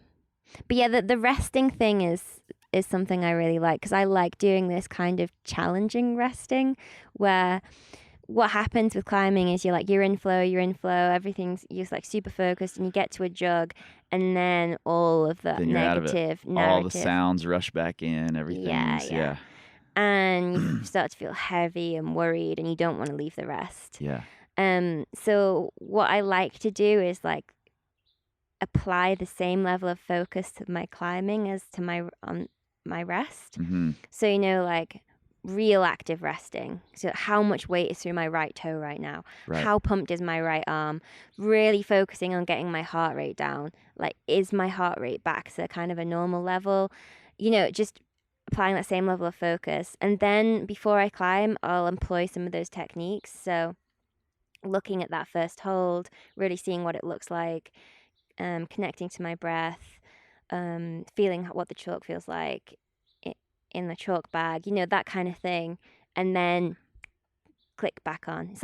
yeah, the resting thing is something I really like, because I like doing this kind of challenging resting where what happens with climbing is you're in flow, everything's, you're like super focused, and you get to a jug, and then all of the negative narrative, all the sounds rush back in, everything's and you start to feel heavy and worried, and you don't want to leave the rest. So what I like to do is like apply the same level of focus to my climbing as to my rest. Mm-hmm. So, you know, like real active resting. So how much weight is through my right toe right now? Right. How pumped is my right arm? Really focusing on getting my heart rate down. Like, is my heart rate back to kind of a normal level? Just applying that same level of focus. And then before I climb, I'll employ some of those techniques. So looking at that first hold, really seeing what it looks like, connecting to my breath, feeling what the chalk feels like in the chalk bag, that kind of thing, and then click back on.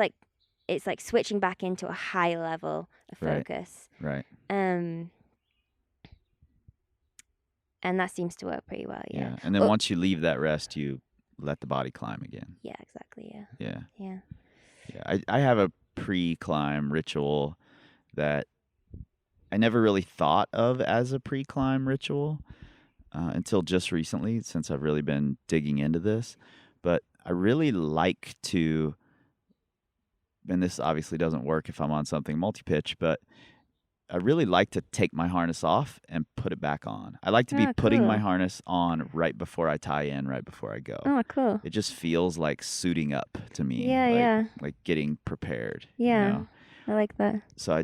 It's like switching back into a high level of focus. Right. And that seems to work pretty well. Yeah. And then once you leave that rest, you let the body climb again. Yeah, exactly. Yeah. Yeah. I have a pre-climb ritual that I never really thought of as a pre-climb ritual until just recently, since I've really been digging into this. But I really like to, and this obviously doesn't work if I'm on something multi-pitch, but I really like to take my harness off and put it back on. I like to be putting my harness on right before I tie in, right before I go. Oh, cool. It just feels like suiting up to me. Yeah, Like getting prepared. Yeah, I like that. So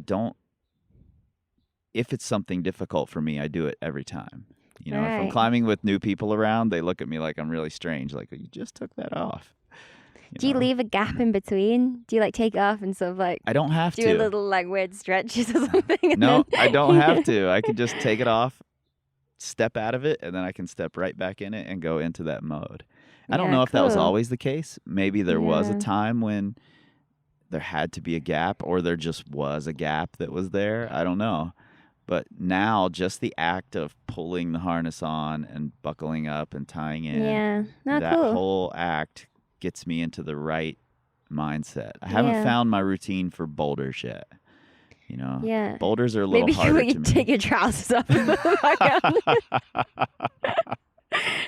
if it's something difficult for me, I do it every time. If I'm climbing with new people around, they look at me like I'm really strange. Like, you just took that off. Do you leave a gap in between? Do you take it off and sort of I don't have do to. a little weird stretches or something? No, I don't have to. I can just take it off, step out of it, and then I can step right back in it and go into that mode. I don't know if that was always the case. Maybe there was a time when there had to be a gap, or there just was a gap that was there. I don't know. But now, just the act of pulling the harness on and buckling up and tying in, that whole act gets me into the right mindset. I haven't found my routine for boulders yet. Boulders are a little harder to me. Maybe take your trousers off and put them back on.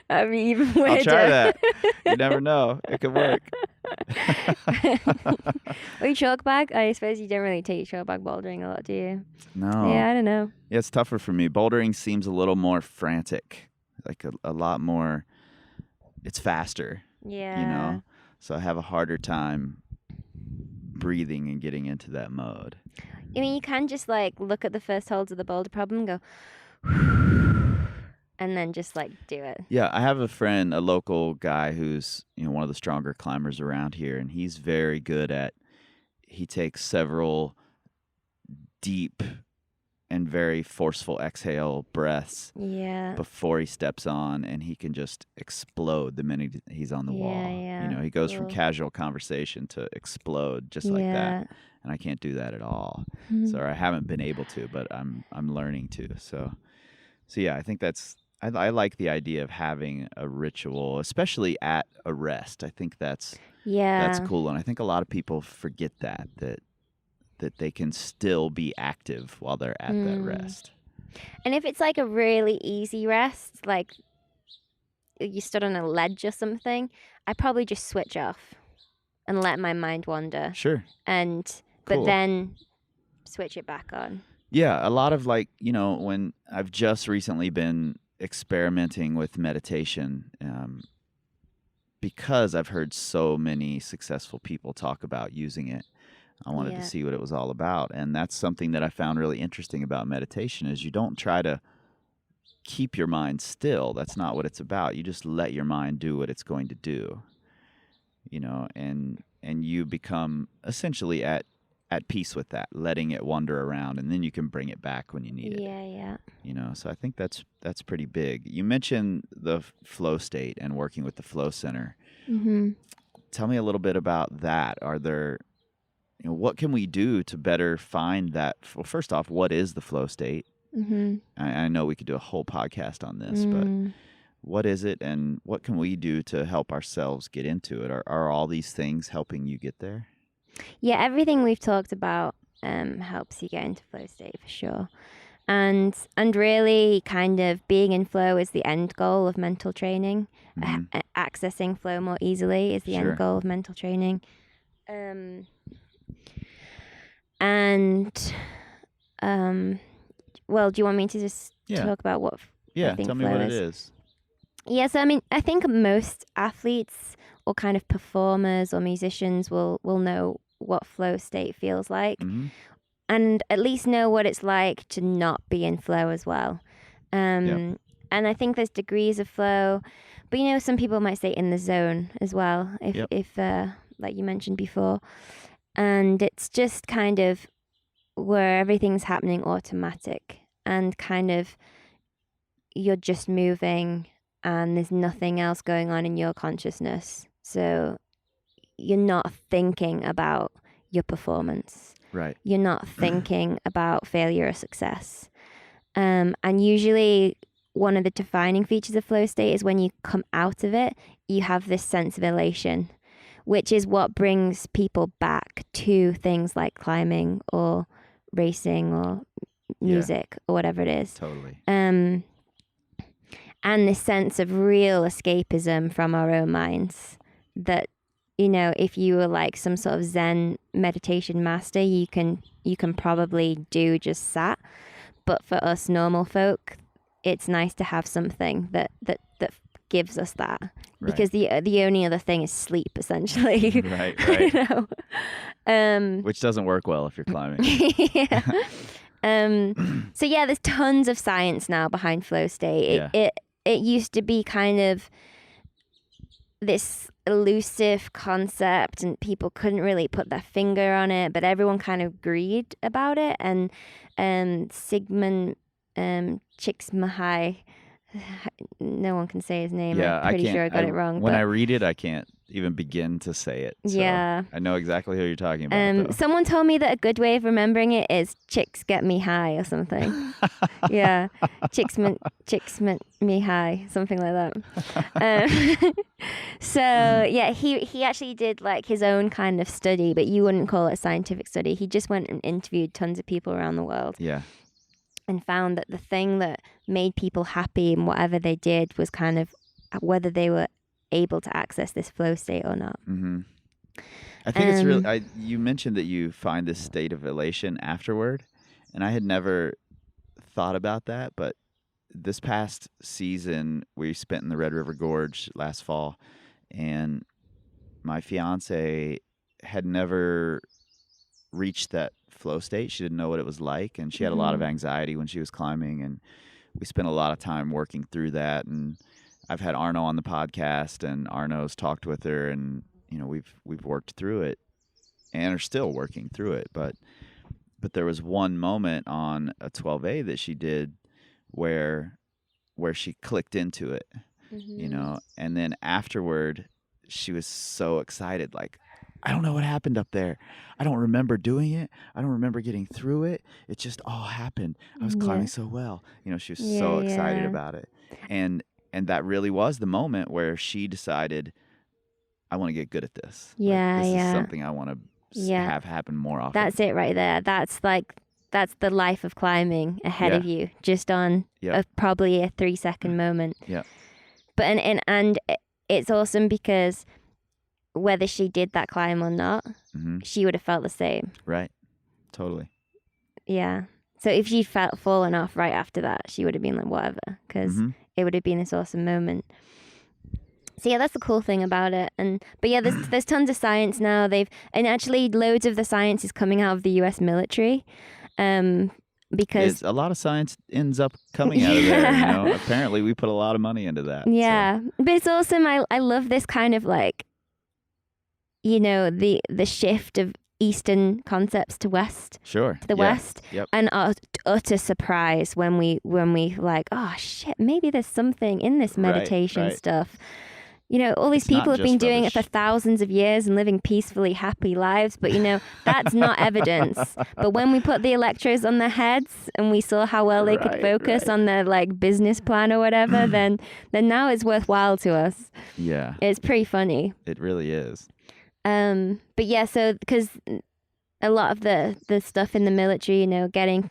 That'd be even weirder. I'll try that. You never know. It could work. Or your chalk bag? I suppose you don't really take your chalk bag bouldering a lot, do you? No. Yeah, I don't know. Yeah, it's tougher for me. Bouldering seems a little more frantic, like a lot more. It's faster. Yeah. So I have a harder time breathing and getting into that mode. I mean, you can just look at the first holds of the boulder problem and go, and then just do it. Yeah, I have a friend, a local guy who's one of the stronger climbers around here, and he's very good at. He takes several deep and very forceful exhale breaths before he steps on, and he can just explode the minute he's on the wall. Yeah. He goes from casual conversation to explode just like that, and I can't do that at all. So I haven't been able to, but I'm learning to. So yeah, I think I like the idea of having a ritual, especially at a rest. I think that's cool, and I think a lot of people forget that they can still be active while they're at that rest. And if it's a really easy rest, like you stood on a ledge or something, I probably just switch off and let my mind wander. Sure. But then switch it back on. Yeah, a lot of when I've just recently been experimenting with meditation, because I've heard so many successful people talk about using it. I wanted to see what it was all about. And that's something that I found really interesting about meditation is you don't try to keep your mind still. That's not what it's about. You just let your mind do what it's going to do. And you become essentially at peace with that, letting it wander around, and then you can bring it back when you need it. Yeah. So I think that's pretty big. You mentioned the flow state and working with the flow center. Mm-hmm. Tell me a little bit about that. Are there what can we do to better find that? Well, first off, what is the flow state? Mm-hmm. I know we could do a whole podcast on this, but what is it, and what can we do to help ourselves get into it? Are all these things helping you get there? Yeah, everything we've talked about helps you get into flow state for sure. And really kind of being in flow is the end goal of mental training. Accessing flow more easily is the end goal of mental training. Well, do you want me to just talk about what I think tell me flow what is? It is. Yeah, so I mean, I think most athletes or kind of performers or musicians will know what flow state feels like, and at least know what it's like to not be in flow as well. And I think there's degrees of flow, but some people might say in the zone as well, if like you mentioned before, and it's just kind of where everything's happening automatic and kind of you're just moving and there's nothing else going on in your consciousness. So you're not thinking about your performance. Right. You're not thinking about failure or success. And usually one of the defining features of flow state is when you come out of it, you have this sense of elation, which is what brings people back to things like climbing or racing or music or whatever it is. Totally. And this sense of real escapism from our own minds that, if you were like some sort of Zen meditation master, you can probably do just that. But for us normal folk, it's nice to have something that gives us that. Right. Because the only other thing is sleep, essentially. Right. Which doesn't work well if you're climbing. So there's tons of science now behind flow state. It used to be kind of this elusive concept and people couldn't really put their finger on it, but everyone kind of agreed about it. And Sigmund Csikszentmihalyi, no one can say his name. I'm pretty sure I got it wrong. When I read it, I can't even begin to say it. So I know exactly who you're talking about. Someone told me that a good way of remembering it is "chicks get me high" or something. Chicks me high, something like that. He actually did like his own kind of study, but you wouldn't call it a scientific study. He just went and interviewed tons of people around the world. Yeah. And found that the thing that made people happy in whatever they did was kind of whether they were able to access this flow state or not. Mm-hmm. I think it's really. You mentioned that you find this state of elation afterward, and I had never thought about that. But this past season, we spent in the Red River Gorge last fall, and my fiance had never reached that flow state. She didn't know what it was like, and she had a lot of anxiety when she was climbing, and we spent a lot of time working through that. And I've had Arno on the podcast, and Arno's talked with her, and we've worked through it and are still working through it. But there was one moment on a 12A that she did where she clicked into it, and then afterward she was so excited, like, I don't know what happened up there. I don't remember doing it. I don't remember getting through it. It just all happened. I was climbing so well. She was so excited about it. And that really was the moment where she decided, I want to get good at this. This is something I want to have happen more often. That's it right there. That's the life of climbing ahead of you, just on probably a 3-second moment. Yeah. But and it's awesome because whether she did that climb or not, she would have felt the same. Right. Totally. Yeah. So if she'd fallen off right after that, she would have been like, whatever, because it would have been this awesome moment. So that's the cool thing about it. But there's tons of science now. And actually loads of the science is coming out of the US military. Because a lot of science ends up coming out of there, Apparently we put a lot of money into that. Yeah. So. But it's awesome. I love this kind of like, the shift of Eastern concepts to West. Sure. To the West. Yep. And utter surprise when we like, oh shit, maybe there's something in this meditation stuff. All these people have been doing it for thousands of years and living peacefully happy lives, but that's not evidence. But when we put the electrodes on their heads and we saw how well they could focus on their like business plan or whatever, then now it's worthwhile to us. Yeah. It's pretty funny. It really is. But so because a lot of the stuff in the military, getting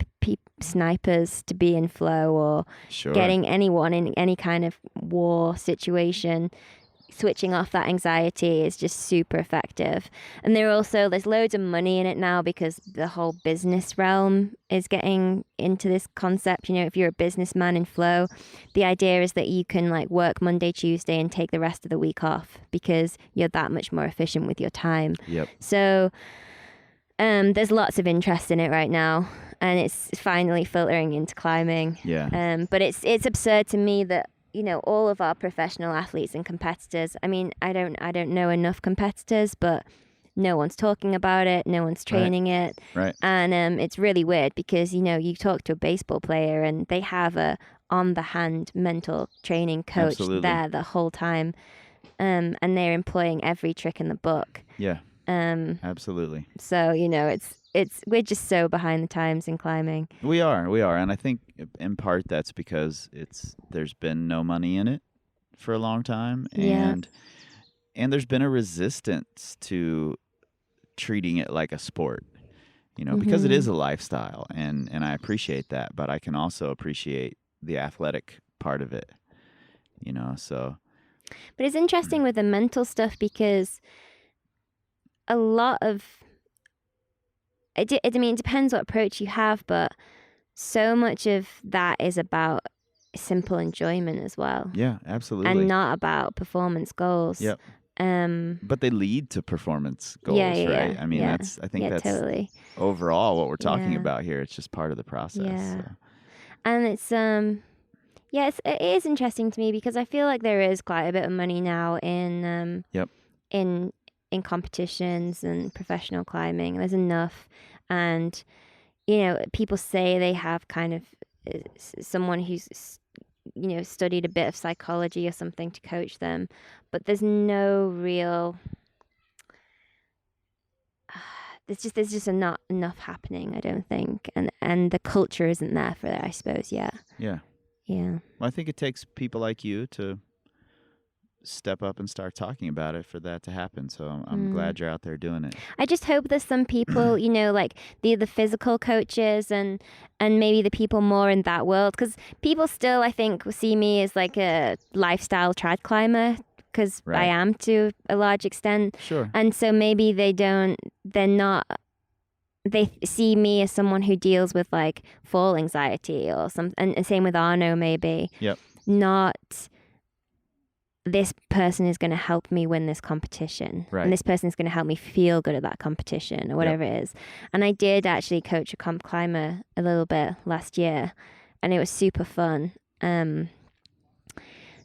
snipers to be in flow or getting anyone in any kind of war situation, switching off that anxiety is just super effective. And there's loads of money in it now because the whole business realm is getting into this concept. You know, if you're a businessman in flow, the idea is that you can like work Monday, Tuesday and take the rest of the week off because you're that much more efficient with your time. Yep. So there's lots of interest in it right now, and it's finally filtering into climbing. Yeah. But it's absurd to me that, you know, all of our professional athletes and competitors, I mean, I don't know enough competitors, but no one's talking about it, no one's training it. Right. And it's really weird because, you know, you talk to a baseball player and they have a on-the-hand mental training coach Absolutely. there the whole time, and they're employing every trick in the book. Yeah. Absolutely. So, you know, we're just so behind the times in climbing. We are, and I think in part that's because there's been no money in it for a long time, and there's been a resistance to treating it like a sport, you know, because it is a lifestyle, and I appreciate that, but I can also appreciate the athletic part of it, you know. So, but it's interesting with the mental stuff because a lot of I mean, it depends what approach you have, but so much of that is about simple enjoyment as well. Yeah, absolutely. And not about performance goals. Yep. But they lead to performance goals, right? I mean, I think that's totally overall what we're talking about here. It's just part of the process. Yeah. So. And it's it is interesting to me because I feel like there is quite a bit of money now in in competitions and professional climbing. There's enough, and you know, people say they have kind of someone who's, you know, studied a bit of psychology or something to coach them, but there's no real there's just not enough happening, I don't think, and the culture isn't there for it, I suppose. Yeah. Well, I think it takes people like you to step up and start talking about it for that to happen. So I'm glad you're out there doing it. I just hope there's some people, you know, like the physical coaches and maybe the people more in that world, because people still, I think, see me as like a lifestyle trad climber because I am to a large extent. Sure. And so maybe they see me as someone who deals with like fall anxiety or something, and same with Arno maybe. Yep. Not this person is going to help me win this competition. Right. And this person is going to help me feel good at that competition or whatever it is. And I did actually coach a comp climber a little bit last year, and it was super fun.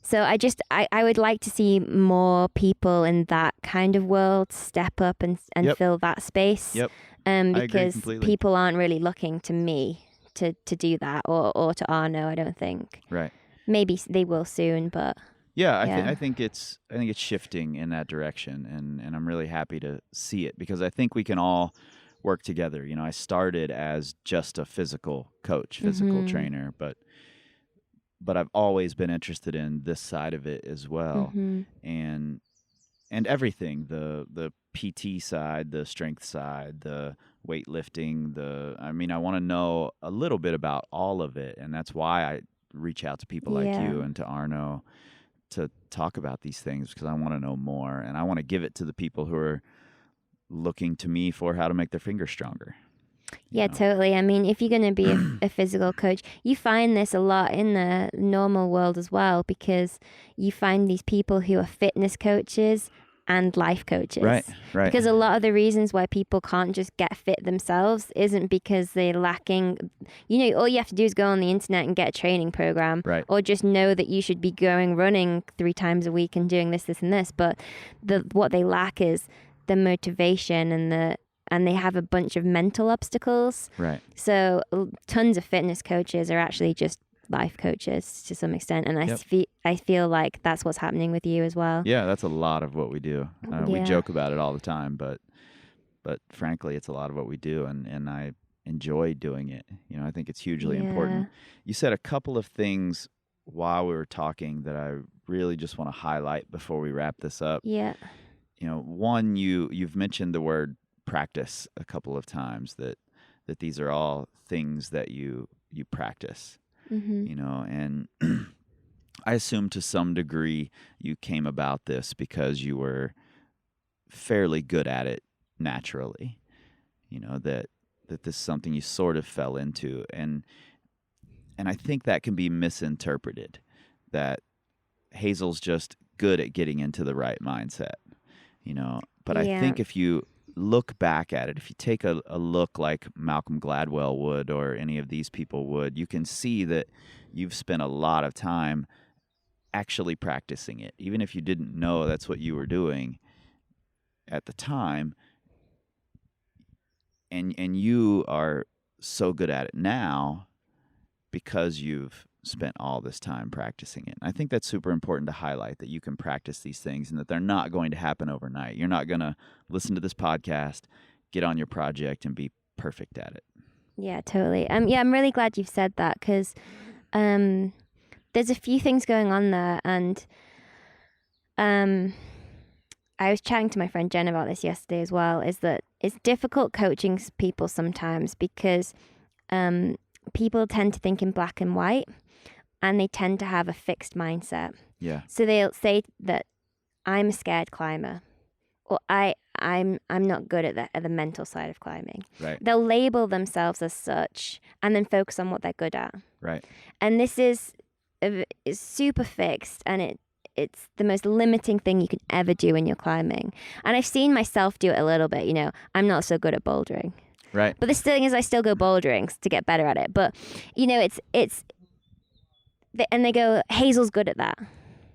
So I would like to see more people in that kind of world step up and fill that space. Yep. I agree because completely. people aren't really looking to me to do that, or to Arno, I don't think. Right. Maybe they will soon, but I think it's shifting in that direction, and I'm really happy to see it because I think we can all work together. You know, I started as just a physical coach, physical trainer, but I've always been interested in this side of it as well, and everything, the PT side, the strength side, the weightlifting, I want to know a little bit about all of it, and that's why I reach out to people like you and to Arno to talk about these things, because I want to know more, and I want to give it to the people who are looking to me for how to make their fingers stronger. Yeah, totally. I mean, if you're going to be a physical coach, you find this a lot in the normal world as well, because you find these people who are fitness coaches and life coaches. Right. Because a lot of the reasons why people can't just get fit themselves isn't because they're lacking, you know, all you have to do is go on the internet and get a training program. Right. Or just know that you should be going running 3 times a week and doing this, and this. But what they lack is the motivation and they have a bunch of mental obstacles. Right. So tons of fitness coaches are actually just life coaches to some extent, and I feel like that's what's happening with you as well. Yeah, that's a lot of what we do. We joke about it all the time, but frankly, it's a lot of what we do, and I enjoy doing it. You know, I think it's hugely important. You said a couple of things while we were talking that I really just want to highlight before we wrap this up. Yeah. You know, one, you've mentioned the word practice a couple of times, that these are all things that you practice. You know, and I assume to some degree you came about this because you were fairly good at it naturally. That this is something you sort of fell into, and I think that can be misinterpreted, that Hazel's just good at getting into the right mindset. But I Yeah. think if you look back at it, if you take a look like Malcolm Gladwell would, or any of these people would, you can see that you've spent a lot of time actually practicing it. Even if you didn't know that's what you were doing at the time, and you are so good at it now because you've spent all this time practicing it. And I think that's super important to highlight, that you can practice these things and that they're not going to happen overnight. You're not going to listen to this podcast, get on your project, and be perfect at it. Yeah, totally. Yeah, I'm really glad you've said that, because there's a few things going on there, and I was chatting to my friend Jen about this yesterday as well, is that it's difficult coaching people sometimes because people tend to think in black and white, and they tend to have a fixed mindset. Yeah. So they'll say that I'm a scared climber, or I'm not good at the mental side of climbing. Right. They'll label themselves as such and then focus on what they're good at. Right. And this is super fixed, and it's the most limiting thing you can ever do when you're climbing. And I've seen myself do it a little bit. I'm not so good at bouldering. Right. But the thing is, I still go bouldering to get better at it. But and they go, Hazel's good at that.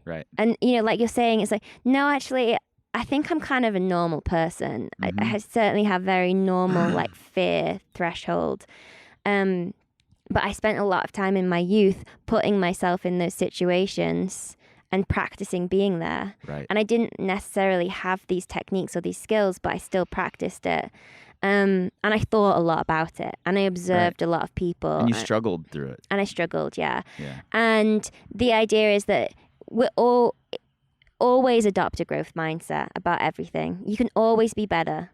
Right. And like you're saying, it's like, no, actually, I think I'm kind of a normal person. Mm-hmm. I certainly have very normal like fear threshold. But I spent a lot of time in my youth putting myself in those situations and practicing being there. Right. And I didn't necessarily have these techniques or these skills, but I still practiced it. And I thought a lot about it, and I observed a lot of people. And you struggled through it. And I struggled, yeah. Yeah. And the idea is that we're always adopt a growth mindset about everything. You can always be better.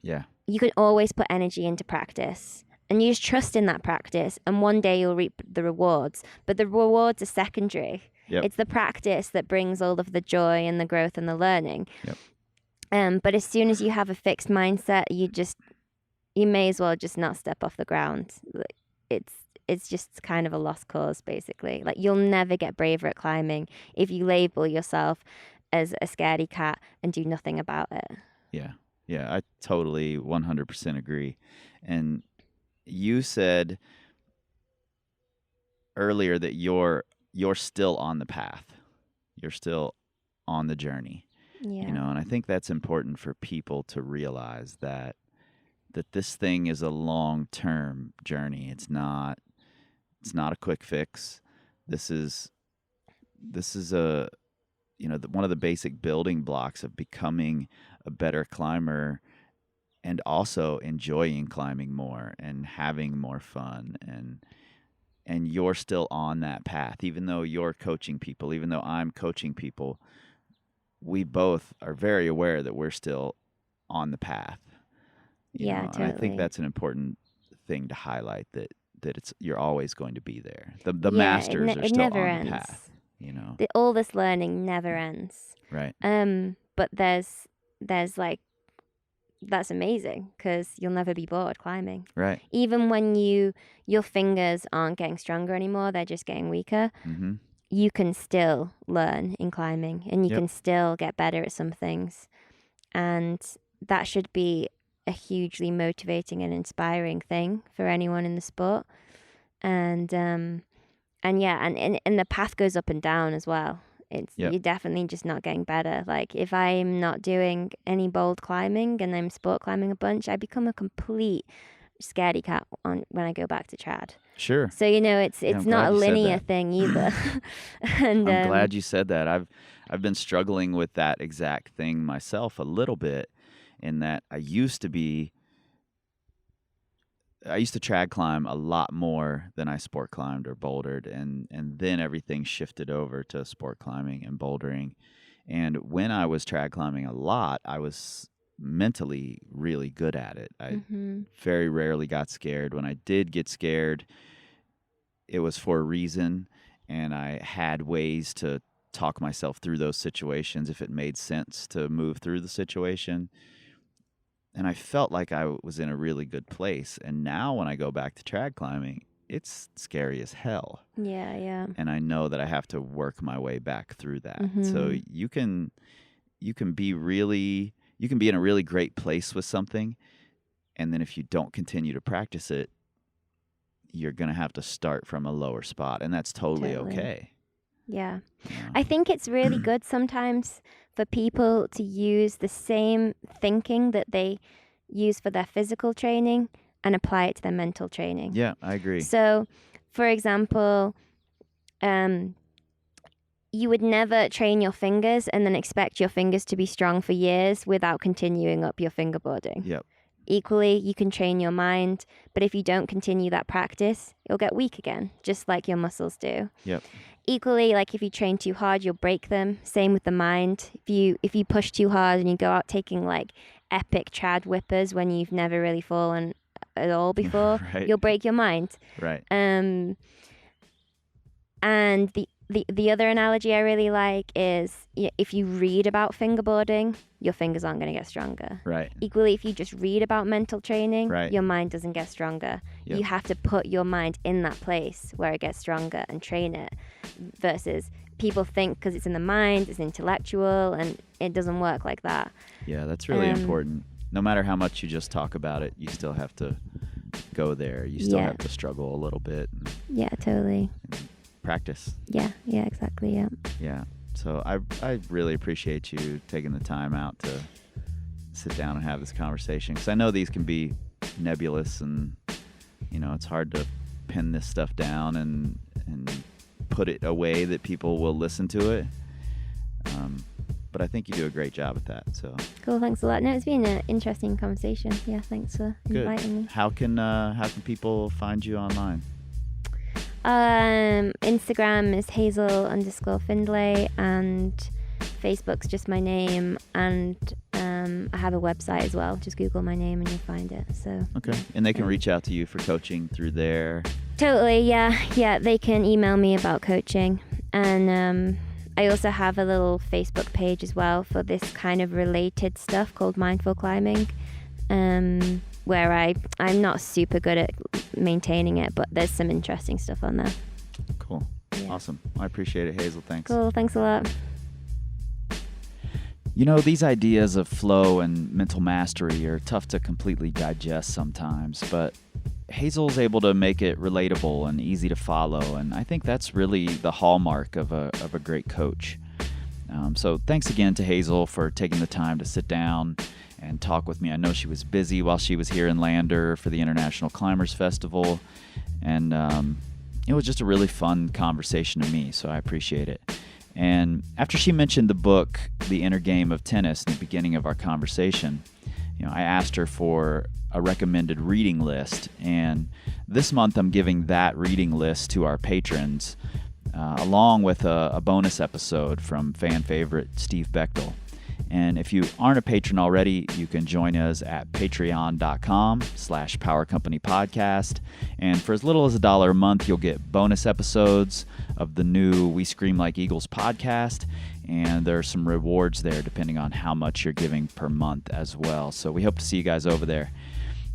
Yeah. You can always put energy into practice. And you just trust in that practice, and one day you'll reap the rewards. But the rewards are secondary. Yep. It's the practice that brings all of the joy and the growth and the learning. Yep. But as soon as you have a fixed mindset, you may as well just not step off the ground. It's just kind of a lost cause, basically. Like, you'll never get braver at climbing if you label yourself as a scaredy cat and do nothing about it. Yeah. Yeah, I totally 100% agree. And you said earlier that you're still on the path. You're still on the journey. Yeah. And I think that's important for people to realize that this thing is a long-term journey. It's not a quick fix. This is a one of the basic building blocks of becoming a better climber, and also enjoying climbing more and having more fun, and you're still on that path. Even though you're coaching people, even though I'm coaching people, we both are very aware that we're still on the path. Yeah, And I totally. think that's an important thing to highlight, that you're always going to be there. The masters are it still never on ends. the path. All this learning never ends. Right. But there's like, that's amazing, because you'll never be bored climbing. Right. Even when your fingers aren't getting stronger anymore, they're just getting weaker. Mm-hmm. You can still learn in climbing, and you can still get better at some things. And that should be a hugely motivating and inspiring thing for anyone in the sport. And the path goes up and down as well. You're definitely just not getting better. Like, if I'm not doing any bold climbing and I'm sport climbing a bunch, I become a complete scaredy cat when I go back to trad. Sure. So it's I'm not glad a you said linear that. thing either. And I'm glad you said that. I've been struggling with that exact thing myself a little bit, in that I used to trad climb a lot more than I sport climbed or bouldered, and then everything shifted over to sport climbing and bouldering. And when I was trad climbing a lot, I was mentally really good at it. I very rarely got scared. When I did get scared, it was for a reason, and I had ways to talk myself through those situations if it made sense to move through the situation. And I felt like I was in a really good place. And now when I go back to trad climbing, it's scary as hell. Yeah. And I know that I have to work my way back through that. So you can be in a really great place with something, and then if you don't continue to practice it, you're going to have to start from a lower spot, and that's totally okay. Yeah. You know? I think it's really good sometimes for people to use the same thinking that they use for their physical training and apply it to their mental training. Yeah, I agree. So, for example, you would never train your fingers and then expect your fingers to be strong for years without continuing up your fingerboarding. Yep. Equally, you can train your mind, but if you don't continue that practice, you'll get weak again, just like your muscles do. Yep. Equally, like if you train too hard, you'll break them. Same with the mind. If you push too hard and you go out taking like epic trad whippers when you've never really fallen at all before, Right. you'll break your mind. Right. And the other analogy I really like is if you read about fingerboarding, your fingers aren't going to get stronger. Right. Equally, if you just read about mental training, Right. your mind doesn't get stronger. Yep. You have to put your mind in that place where it gets stronger and train it, versus people think because it's in the mind, it's intellectual, and it doesn't work like that. Yeah, that's really important. No matter how much you just talk about it, you still have to go there. You still have to struggle a little bit. Yeah, totally. And practice. Yeah, exactly, yeah. Yeah. So I really appreciate you taking the time out to sit down and have this conversation, because I know these can be nebulous, and it's hard to pin this stuff down and put it away that people will listen to it. But I think you do a great job at that. So Cool, thanks a lot. No, it's been an interesting conversation. Yeah, thanks for inviting me. How can people find you online? Instagram is Hazel_Findlay, and Facebook's just my name, and I have a website as well. Just Google my name and you'll find it. So Okay. And they can reach out to you for coaching through there. Totally, yeah. They can email me about coaching, and I also have a little Facebook page as well for this kind of related stuff called Mindful Climbing, where I'm not super good at maintaining it, but there's some interesting stuff on there. Cool. Yeah. Awesome. I appreciate it, Hazel. Thanks. Cool. Thanks a lot. These ideas of flow and mental mastery are tough to completely digest sometimes, but Hazel's able to make it relatable and easy to follow, and I think that's really the hallmark of a great coach. So thanks again to Hazel for taking the time to sit down and talk with me. I know she was busy while she was here in Lander for the International Climbers Festival, and it was just a really fun conversation to me, so I appreciate it. And after she mentioned the book, The Inner Game of Tennis, in the beginning of our conversation, I asked her for a recommended reading list, and this month I'm giving that reading list to our patrons, along with a bonus episode from fan favorite Steve Bechtel. And if you aren't a patron already, you can join us at patreon.com/Power Company Podcast. And for as little as $1 a month, you'll get bonus episodes of the new We Scream Like Eagles podcast. And there are some rewards there depending on how much you're giving per month as well. So we hope to see you guys over there.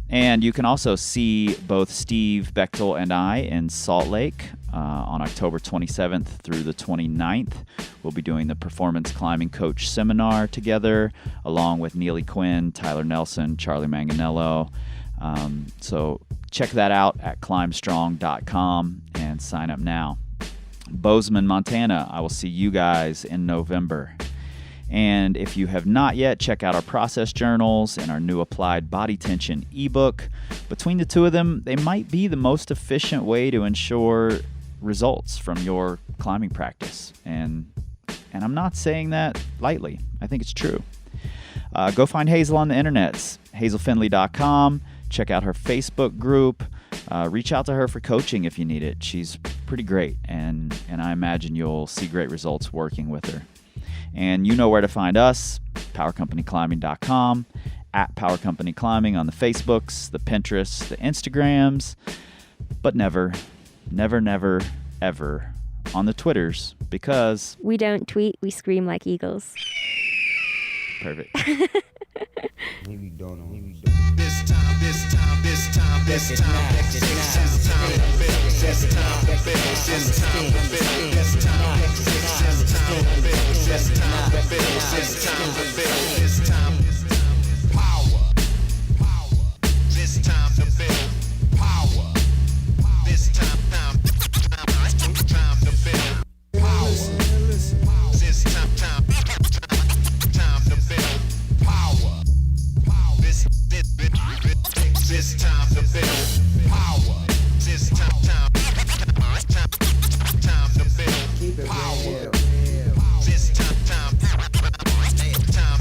And you can also see both Steve Bechtel and I in Salt Lake on October 27th through the 29th. We'll be doing the Performance Climbing Coach Seminar together, along with Neely Quinn, Tyler Nelson, Charlie Manganello. So check that out at climbstrong.com and sign up now. Bozeman, Montana, I will see you guys in November. And if you have not yet, check out our process journals and our new Applied Body Tension ebook. Between the two of them, they might be the most efficient way to ensure results from your climbing practice. And I'm not saying that lightly. I think it's true. Go find Hazel on the internets, hazelfindlay.com. Check out her Facebook group. Reach out to her for coaching if you need it. She's pretty great, and I imagine you'll see great results working with her. And you know where to find us, powercompanyclimbing.com, at Power Company Climbing on the Facebooks, the Pinterests, the Instagrams, but never, ever on the Twitters because... We don't tweet, we scream like eagles. Perfect. Maybe don't know. Maybe don't. This time, this time, this time, this time, this time to feel, this time to feel, this time to feel, this time to feel, this time to feel, this time to feel, this time to feel, this time power, this time to feel power, this time to feel power, this time to feel power. This time to feel power. This time to feel power. This time to feel power. This time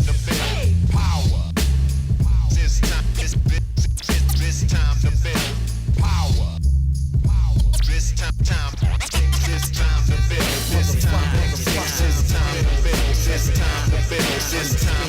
to feel power. This time to feel. This time to feel. This time to feel. This time to feel.